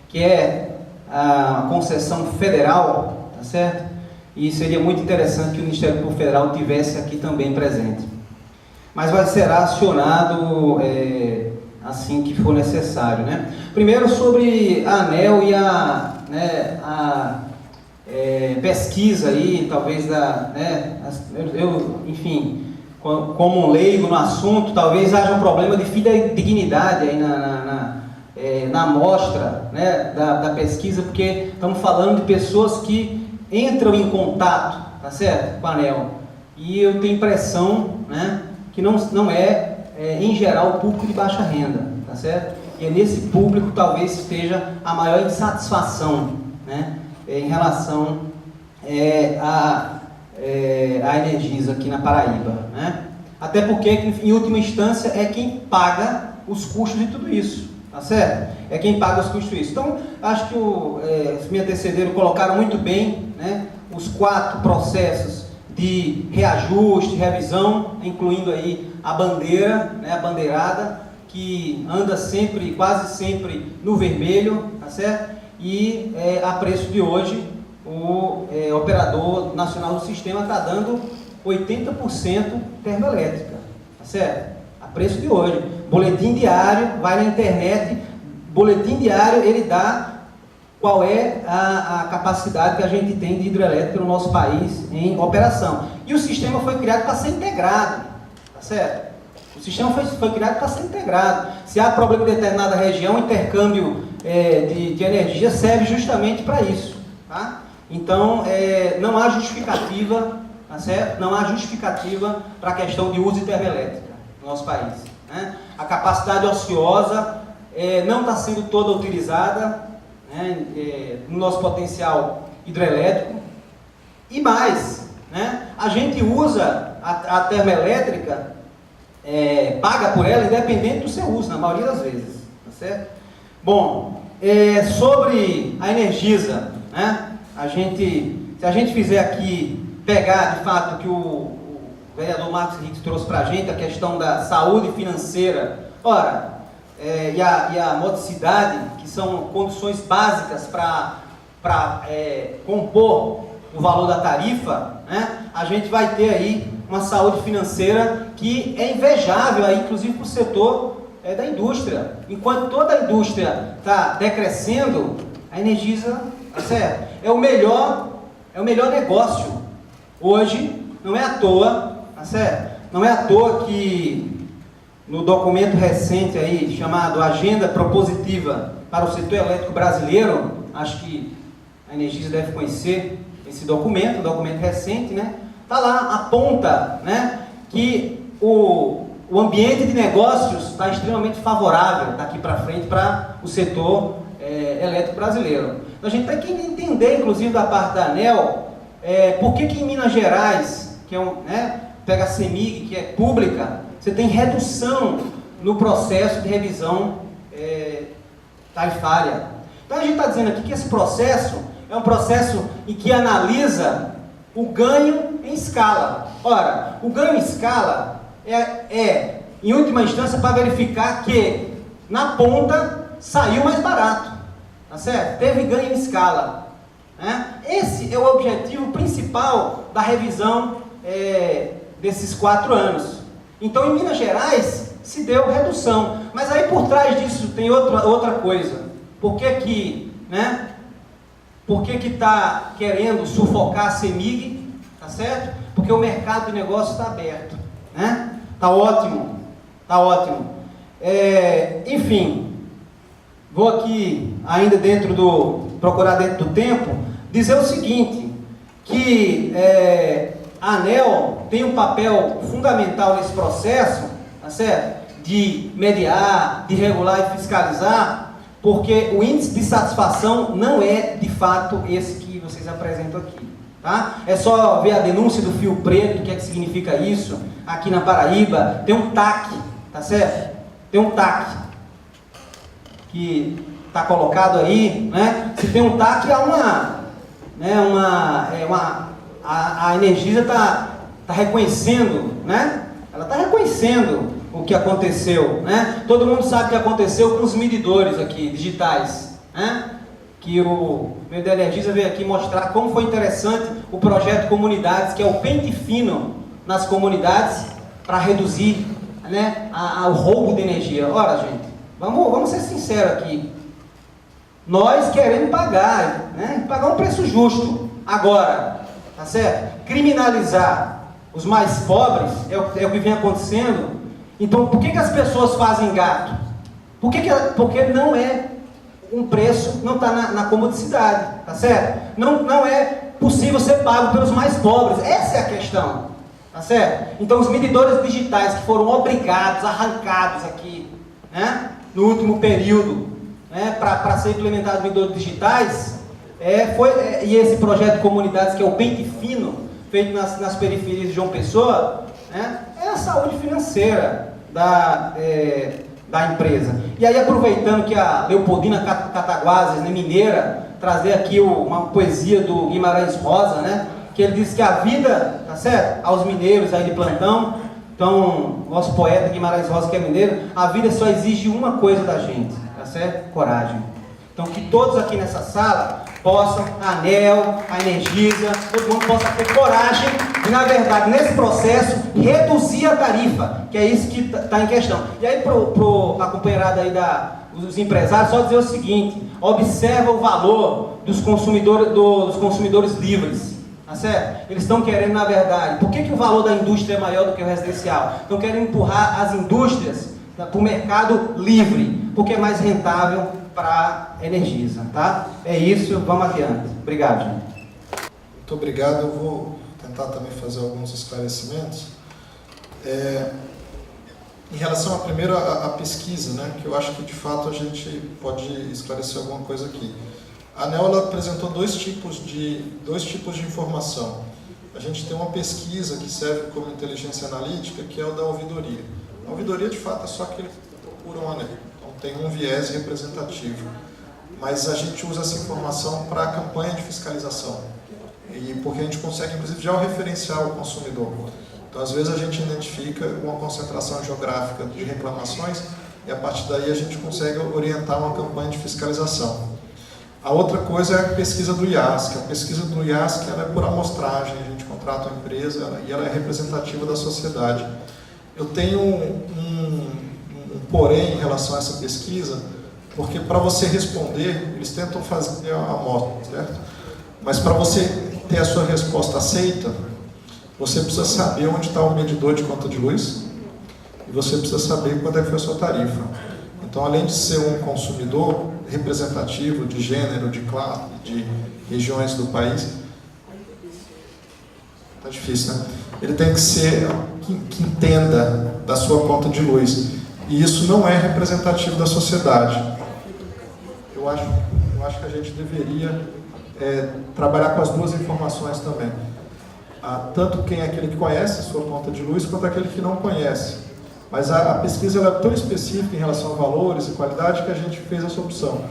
H: que é a concessão federal, tá certo? E seria muito interessante que o Ministério Público Federal tivesse aqui também presente. Mas será acionado assim que for necessário, né? Primeiro sobre a ANEEL e a pesquisa aí, talvez enfim, como um leigo no assunto, talvez haja um problema de fidedignidade aí na amostra, né, da pesquisa, porque estamos falando de pessoas que entram em contato, tá certo, com a ANEEL, e eu tenho impressão, né, que não é, em geral, o público de baixa renda, tá certo? E é nesse público talvez esteja a maior insatisfação, né, em relação à Energisa aqui na Paraíba, né? Até porque, em última instância, é quem paga os custos de tudo isso, tá certo? É quem paga os custos disso. Então, acho que os me antecederam colocaram muito bem, né, os 4 processos de reajuste, revisão, incluindo aí a bandeira, né, a bandeirada, que anda sempre, quase sempre no vermelho, tá certo? E a preço de hoje, o operador nacional do sistema está dando 80% termoelétrica, tá certo? A preço de hoje. Boletim diário, vai na internet, boletim diário, ele dá qual é a capacidade que a gente tem de hidrelétrica no nosso país em operação. E o sistema foi criado para ser integrado, tá certo? O sistema foi criado para ser integrado. Se há problema em determinada região, o intercâmbio de energia serve justamente para isso, tá? Então, não há justificativa, tá certo? Não há justificativa para a questão de uso de termoelétrica no nosso país, né? A capacidade ociosa não está sendo toda utilizada, né, no nosso potencial hidrelétrico. E mais, né, a gente usa a termoelétrica, paga por ela independente do seu uso, na maioria das vezes, tá certo? Bom, sobre a Energisa, né, se a gente fizer aqui, pegar de fato que o vereador Marcos Henrique trouxe para a gente, a questão da saúde financeira, e a modicidade, que são condições básicas para compor o valor da tarifa, né, a gente vai ter aí uma saúde financeira que é invejável, aí, inclusive para o setor da indústria. Enquanto toda a indústria está decrescendo, a Energisa, tá certo? É o melhor negócio. Hoje, não é à toa, tá certo? Não é à toa que no documento recente aí, chamado Agenda Propositiva para o Setor Elétrico Brasileiro, acho que a Energisa deve conhecer esse documento, um documento recente, né? Tá lá, aponta, né, que o ambiente de negócios está extremamente favorável daqui para frente para o setor elétrico brasileiro. Então a gente tem que entender, inclusive da parte da ANEEL, por que em Minas Gerais, que pega a CEMIG, que é pública, você tem redução no processo de revisão tarifária. Então a gente está dizendo aqui que esse processo é um processo em que analisa o ganho em escala. Ora, o ganho em escala em última instância, para verificar que na ponta saiu mais barato, tá certo? Teve ganho em escala, né? Esse é o objetivo principal da revisão desses 4 anos. Então, em Minas Gerais, se deu redução. Mas aí, por trás disso, tem outra coisa. Por que está querendo sufocar a CEMIG, tá certo? Porque o mercado de negócio está aberto, né? Tá ótimo, tá ótimo. Enfim, vou aqui, ainda procurar dentro do tempo, dizer o seguinte, que a ANEEL tem um papel fundamental nesse processo, tá certo? de mediar, de regular e fiscalizar, porque o índice de satisfação não é de fato esse que vocês apresentam aqui. Tá? É só ver a denúncia do fio preto, o que é que significa isso. Aqui na Paraíba tem um TAC, tá certo? Tem um TAC que está colocado aí, né? Se tem um TAC, há a Energisa está reconhecendo, né? Ela está reconhecendo o que aconteceu, né? Todo mundo sabe o que aconteceu com os medidores aqui, digitais, né? Que o meu da Energisa veio aqui mostrar como foi interessante o projeto Comunidades, que é o pente fino nas comunidades para reduzir, né, o roubo de energia. Ora, gente, vamos ser sinceros aqui. Nós queremos pagar, né, pagar um preço justo. Agora, tá certo? Criminalizar os mais pobres é o que vem acontecendo. Então, por que as pessoas fazem gato? Porque não é um preço, não está na comodicidade, tá certo? Não é possível ser pago pelos mais pobres. Essa é a questão, tá certo? Então, os medidores digitais que foram obrigados, arrancados aqui, né, no último período, né, para ser implementados medidores digitais, e esse projeto de comunidades, que é o pente fino, feito nas periferias de João Pessoa, né, é a saúde financeira da empresa. E aí, aproveitando que a Leopoldina Cataguases, né, mineira, trazer aqui uma poesia do Guimarães Rosa, né, que ele diz que a vida, tá certo? Aos mineiros aí de plantão, então, nosso poeta Guimarães Rosa, que é mineiro, a vida só exige uma coisa da gente, tá certo? Coragem. Então, que todos aqui nessa sala possam, a ANEEL, a Energisa, todo mundo possa ter coragem de, na verdade, nesse processo, reduzir a tarifa, que é isso que está em questão. E aí, para a companheirada aí dos empresários, só dizer o seguinte: observa o valor dos consumidores livres, tá certo? Eles estão querendo, na verdade, por que o valor da indústria é maior do que o residencial? Estão querendo empurrar as indústrias para o mercado livre, porque é mais rentável para a Energisa, tá? É isso, vamos adiante. Obrigado, gente.
A: Muito obrigado. Eu vou tentar também fazer alguns esclarecimentos. Em relação à primeira, a pesquisa, né, que eu acho que de fato a gente pode esclarecer alguma coisa aqui. A ANEEL apresentou dois tipos de informação. A gente tem uma pesquisa que serve como inteligência analítica, que é o da ouvidoria. A ouvidoria, de fato, é só aquele que procura uma ANEEL. Então, tem um viés representativo. Mas a gente usa essa informação para a campanha de fiscalização. E porque a gente consegue, inclusive, já referenciar o consumidor. Então, às vezes, a gente identifica uma concentração geográfica de reclamações e, a partir daí, a gente consegue orientar uma campanha de fiscalização. A outra coisa é a pesquisa do IASC. A pesquisa do IASC ela é por amostragem, a gente contrata uma empresa e ela é representativa da sociedade. Eu tenho um porém em relação a essa pesquisa, porque para você responder, eles tentam fazer a amostra, certo? Mas para você ter a sua resposta aceita, você precisa saber onde está o medidor de conta de luz e você precisa saber quanto é que foi a sua tarifa. Então, além de ser um consumidor representativo de gênero, de classe, de regiões do país, tá difícil, né? Ele tem que ser que entenda da sua conta de luz. E isso não é representativo da sociedade. Eu acho que a gente deveria trabalhar com as duas informações também. Tanto quem é aquele que conhece a sua conta de luz, quanto aquele que não conhece. Mas a pesquisa ela é tão específica em relação a valores e qualidade que a gente fez essa opção.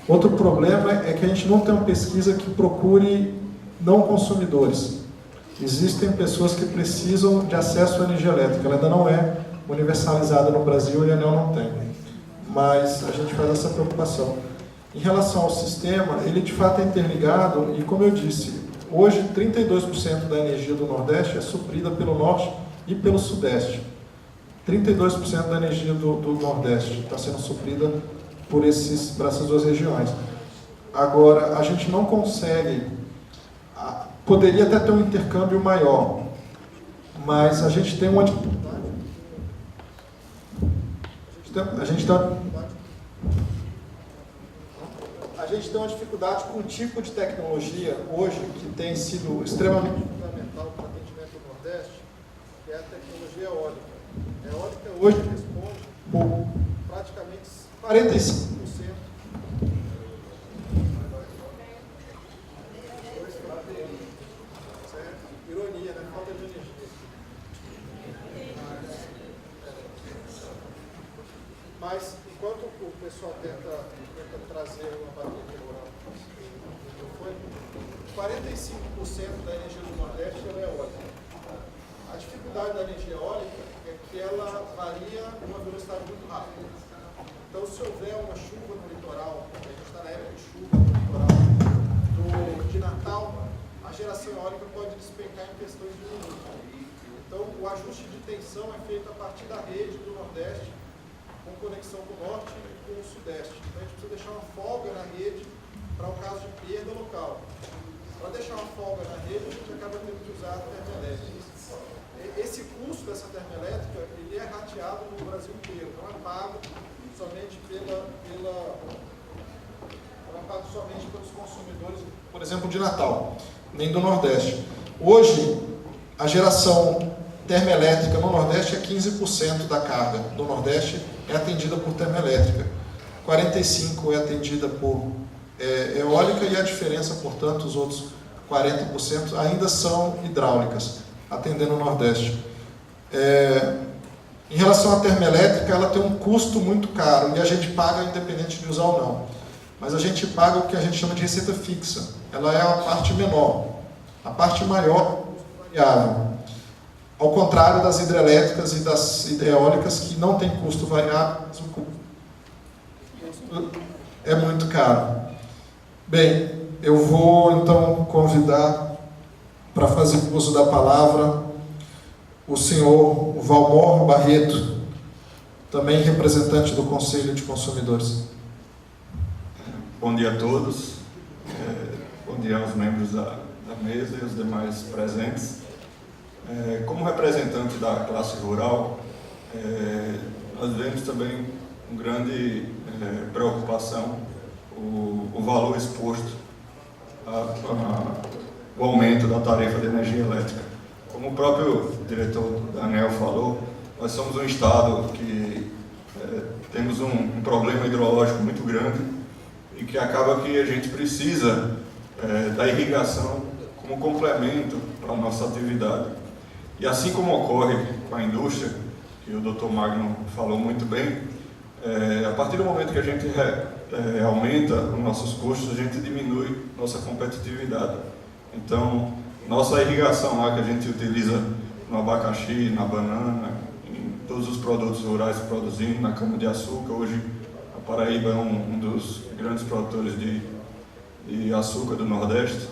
A: Outro problema é que a gente não tem uma pesquisa que procure não consumidores. Existem pessoas que precisam de acesso à energia elétrica. Ela ainda não é universalizada no Brasil e a ANEEL não tem. Mas a gente faz essa preocupação. Em relação ao sistema, ele de fato é interligado e, como eu disse, hoje 32% da energia do Nordeste é suprida pelo Norte e pelo Sudeste. 32% da energia do Nordeste está sendo suprida por essas duas regiões. Agora, a gente não consegue, poderia até ter um intercâmbio maior, mas a gente tem uma dificuldade com um tipo de tecnologia hoje que tem sido extremamente fundamental para o atendimento do Nordeste, que é a tecnologia eólica. A eólica hoje responde por praticamente 45%. Ironia, né? Falta de energia. Mas, enquanto o pessoal tenta trazer uma bateria rural, 45% da energia do Nordeste é eólica. A dificuldade da energia eólica é que ela varia a uma velocidade muito rápida. Então, se houver uma chuva no litoral, a gente está na época de chuva no litoral de Natal, a geração eólica pode despencar em questões de minutos. Então, o ajuste de tensão é feito a partir da rede do Nordeste, com conexão com o Norte e com o Sudeste. Então, a gente precisa deixar uma folga na rede para o caso de perda local. Para deixar uma folga na rede, a gente acaba tendo que usar a termoelétrica. Esse custo dessa termoelétrica, ele é rateado no Brasil inteiro, não é pago somente pelos consumidores, por exemplo, de Natal, nem do Nordeste. Hoje, a geração termoelétrica no Nordeste é 15% da carga do Nordeste é atendida por termoelétrica, 45% é atendida por eólica e a diferença, portanto, os outros 40% ainda são hidráulicas, atendendo o Nordeste. Em relação à termoelétrica, ela tem um custo muito caro e a gente paga independente de usar ou não. Mas a gente paga o que a gente chama de receita fixa. Ela é a parte menor. A parte maior é o custo variável. Ao contrário das hidrelétricas e das eólicas, que não tem custo variável, mas o custo é muito caro. Bem, eu vou então convidar para fazer uso da palavra o senhor Valmor Barreto, também representante do Conselho de Consumidores.
I: Bom dia a todos, bom dia aos membros da mesa e aos demais presentes. Como representante da classe rural, nós vemos também com grande preocupação o valor exposto ao aumento da tarifa de energia elétrica. Como o próprio diretor Daniel falou, nós somos um estado que temos um problema hidrológico muito grande e que acaba que a gente precisa da irrigação como complemento para a nossa atividade. E assim como ocorre com a indústria, que o Dr. Magno falou muito bem, a partir do momento que a gente aumenta os nossos custos, a gente diminui nossa competitividade. Então, nossa irrigação lá que a gente utiliza no abacaxi, na banana, em todos os produtos rurais que produzimos, na cana-de-açúcar, hoje a Paraíba é um dos grandes produtores de açúcar do Nordeste.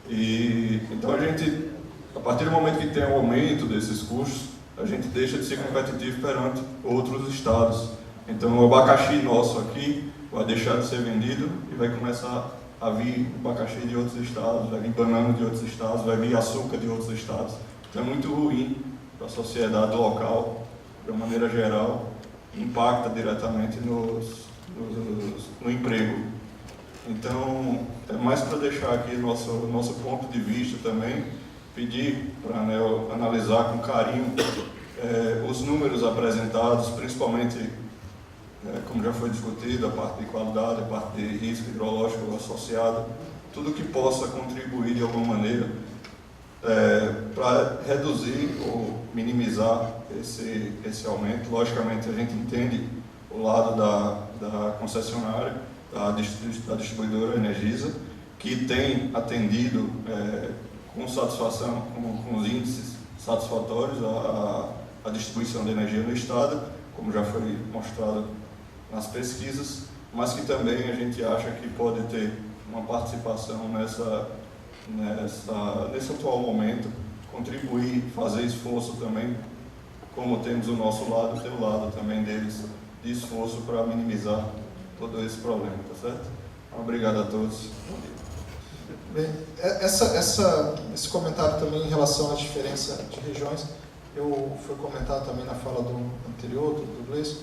I: E então a gente, a partir do momento que tem um aumento desses custos, a gente deixa de ser competitivo perante outros estados. Então o abacaxi nosso aqui vai deixar de ser vendido e vai começar a vir abacaxi de outros estados, vai vir banana de outros estados, vai vir açúcar de outros estados. Então é muito ruim para a sociedade local, de uma maneira geral, impacta diretamente no emprego. Então, é mais para deixar aqui nosso ponto de vista também, pedir para a ANEEL analisar com carinho os números apresentados, principalmente, como já foi discutido, a parte de qualidade, a parte de risco hidrológico associado, tudo que possa contribuir de alguma maneira para reduzir ou minimizar esse aumento. Logicamente, a gente entende o lado da concessionária, da distribuidora Energisa, que tem atendido com satisfação, com os índices satisfatórios a distribuição de energia no Estado, como já foi mostrado nas pesquisas, mas que também a gente acha que pode ter uma participação nesse atual momento, contribuir, fazer esforço também, como temos o nosso lado, tem o lado também deles, de esforço para minimizar todo esse problema, tá certo? Obrigado a todos.
A: Bem, esse comentário também em relação à diferença de regiões, foi comentado também na fala do anterior, do Gleison.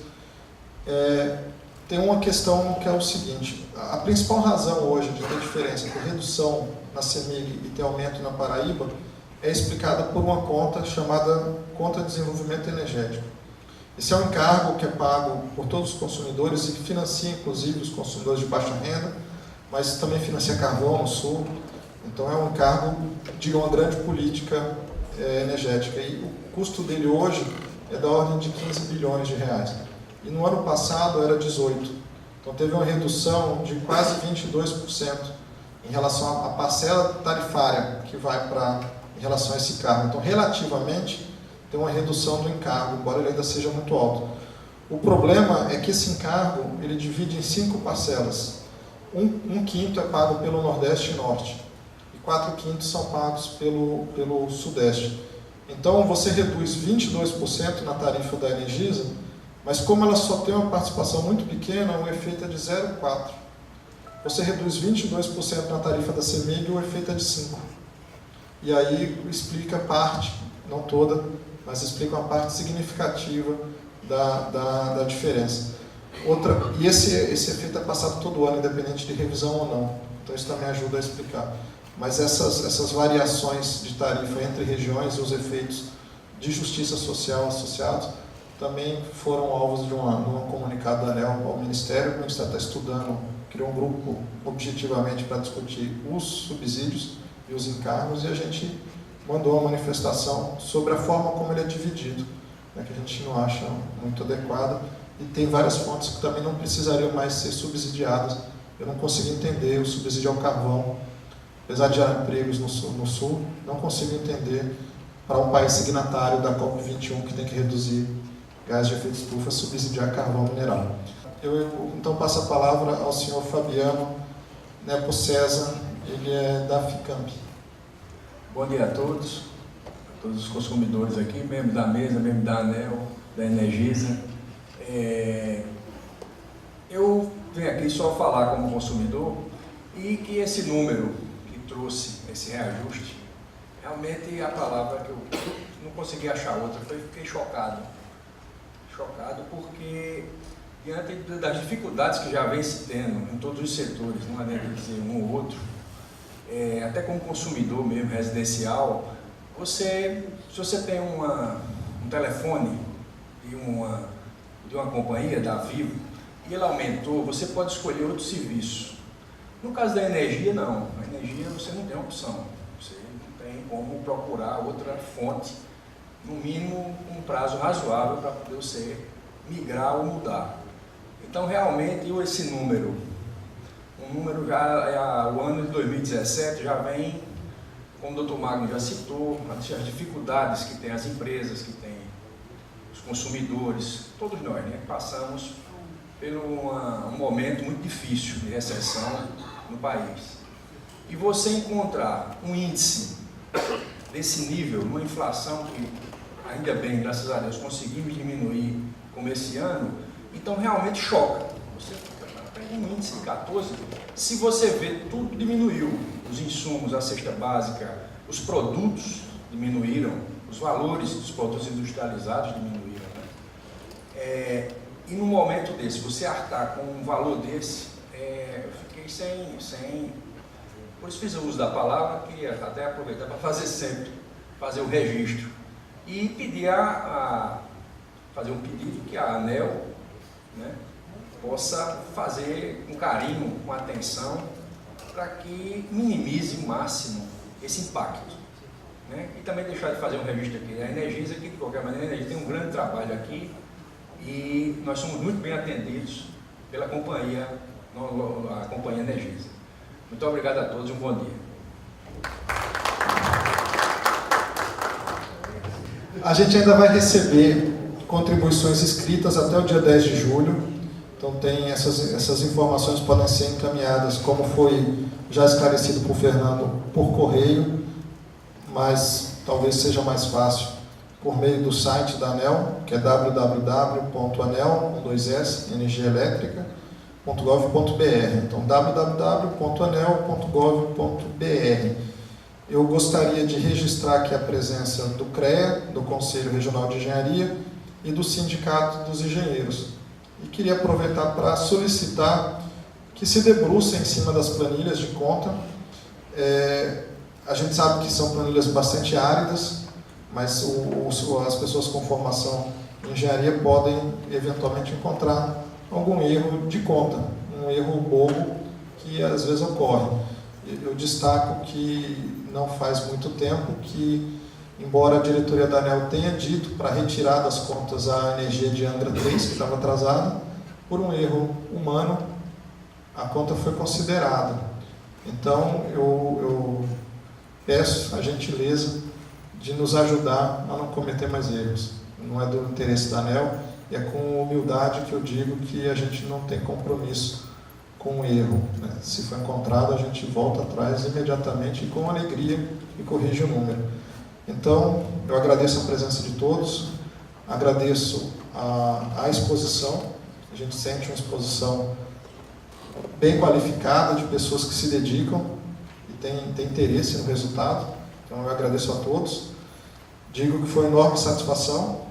A: Tem uma questão que é o seguinte: a principal razão hoje de ter diferença, de redução na CEMIG e ter aumento na Paraíba, é explicada por uma conta chamada Conta de Desenvolvimento Energético. Esse é um encargo que é pago por todos os consumidores e que financia, inclusive, os consumidores de baixa renda, mas também financia carvão no Sul. Então, é um encargo de uma grande política energética. E o custo dele hoje é da ordem de 15 bilhões de reais. E no ano passado era 18. Então, teve uma redução de quase 22% em relação à parcela tarifária que vai em relação a esse encargo. Então, relativamente, tem uma redução do encargo, embora ele ainda seja muito alto. O problema é que esse encargo ele divide em 5 parcelas. Um quinto é pago pelo Nordeste e Norte, e 4 quintos são pagos pelo Sudeste. Então, você reduz 22% na tarifa da Energisa, mas como ela só tem uma participação muito pequena, o efeito é de 0,4%. Você reduz 22% na tarifa da CEMIG, o efeito é de 5%. E aí explica parte, não toda, mas explica uma parte significativa da diferença. E esse efeito é passado todo ano, independente de revisão ou não. Então isso também ajuda a explicar. Mas essas variações de tarifa entre regiões e os efeitos de justiça social associados também foram alvos de um comunicado da ANEEL ao Ministério. O Ministério está estudando, criou um grupo objetivamente para discutir os subsídios e os encargos, e a gente mandou uma manifestação sobre a forma como ele é dividido, né, que a gente não acha muito adequada, e tem várias fontes que também não precisariam mais ser subsidiadas. Eu não consigo entender o subsídio ao carvão, apesar de gerar empregos no Sul, não consigo entender para um país signatário da COP21 que tem que reduzir gás de efeito estufa, subsidiar carvão mineral. Eu então passo a palavra ao senhor Fabiano Nepo César, ele é da FICAMP.
J: Bom dia a todos os consumidores aqui, membros da mesa, membros da ANEEL, da Energisa. Eu venho aqui só falar como consumidor e que esse número que trouxe esse reajuste, realmente a palavra que eu não consegui achar outra, fiquei chocado. Chocado porque, diante das dificuldades que já vem se tendo em todos os setores, não adianta dizer um ou outro, até como consumidor mesmo, residencial, se você tem um telefone de uma companhia, da Vivo, e ele aumentou, você pode escolher outro serviço. No caso da energia, não. A energia você não tem opção. Você não tem como procurar outra fonte, no mínimo um prazo razoável para poder você migrar ou mudar. Então, realmente, esse número, já, o ano de 2017 já vem, como o Dr. Magno já citou, as dificuldades que tem as empresas, que tem os consumidores, todos nós, né, passamos por um momento muito difícil de recessão no país. E você encontrar um índice desse nível, uma inflação que, ainda bem, graças a Deus, conseguimos diminuir como esse ano, então realmente choca. Você tem um índice de 14, se você vê, tudo diminuiu. Os insumos, a cesta básica, os produtos diminuíram, os valores dos produtos industrializados diminuíram. Né? E num momento desse, você arcar com um valor desse, eu fiquei sem... Por isso fiz o uso da palavra, que até aproveitar para fazer o registro. E pedir fazer um pedido que a ANEEL, né, possa fazer com carinho, com atenção, para que minimize o máximo esse impacto. Né? E também deixar de fazer um registro aqui da Energisa, que de qualquer maneira a Energisa tem um grande trabalho aqui e nós somos muito bem atendidos pela companhia, a companhia Energisa. Muito obrigado a todos e um bom dia.
A: A gente ainda vai receber contribuições escritas até o dia 10 de julho, então tem essas informações podem ser encaminhadas, como foi já esclarecido por Fernando, por correio, mas talvez seja mais fácil por meio do site da ANEEL, que é www.anel.energiaelétrica.gov.br. Então, www.anel.gov.br. Eu gostaria de registrar aqui a presença do CREA, do Conselho Regional de Engenharia, e do Sindicato dos Engenheiros. E queria aproveitar para solicitar que se debrucem em cima das planilhas de conta. A gente sabe que são planilhas bastante áridas, mas as pessoas com formação engenharia podem eventualmente encontrar algum erro de conta, um erro bobo que às vezes ocorre. Eu destaco que não faz muito tempo que, embora a diretoria da ANEEL tenha dito para retirar das contas a energia de Angra 3, que estava atrasada, por um erro humano, a conta foi considerada. Então, eu peço a gentileza de nos ajudar a não cometer mais erros. Não é do interesse da ANEEL, e é com humildade que eu digo que a gente não tem compromisso com o erro, né? Se for encontrado, a gente volta atrás imediatamente e com alegria e corrige o número. Então, eu agradeço a presença de todos, agradeço a exposição, a gente sente uma exposição bem qualificada, de pessoas que se dedicam e têm interesse no resultado. Então, eu agradeço a todos. Digo que foi uma enorme satisfação.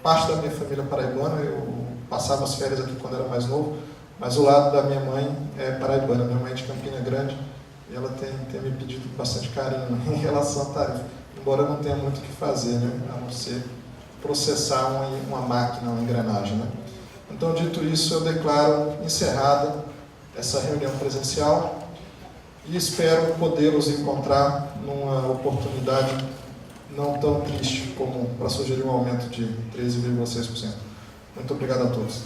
A: Parte da minha família paraibana, eu passava as férias aqui quando era mais novo, mas o lado da minha mãe é paraibana. Minha mãe é de Campina Grande e ela tem me pedido bastante carinho em relação à tarifa, embora eu não tenha muito o que fazer, né, a não ser processar uma máquina, uma engrenagem, né. Então, dito isso, eu declaro encerrada essa reunião presencial e espero podê-los encontrar numa oportunidade não tão triste como para sugerir um aumento de 13,6%. Muito obrigado a todos.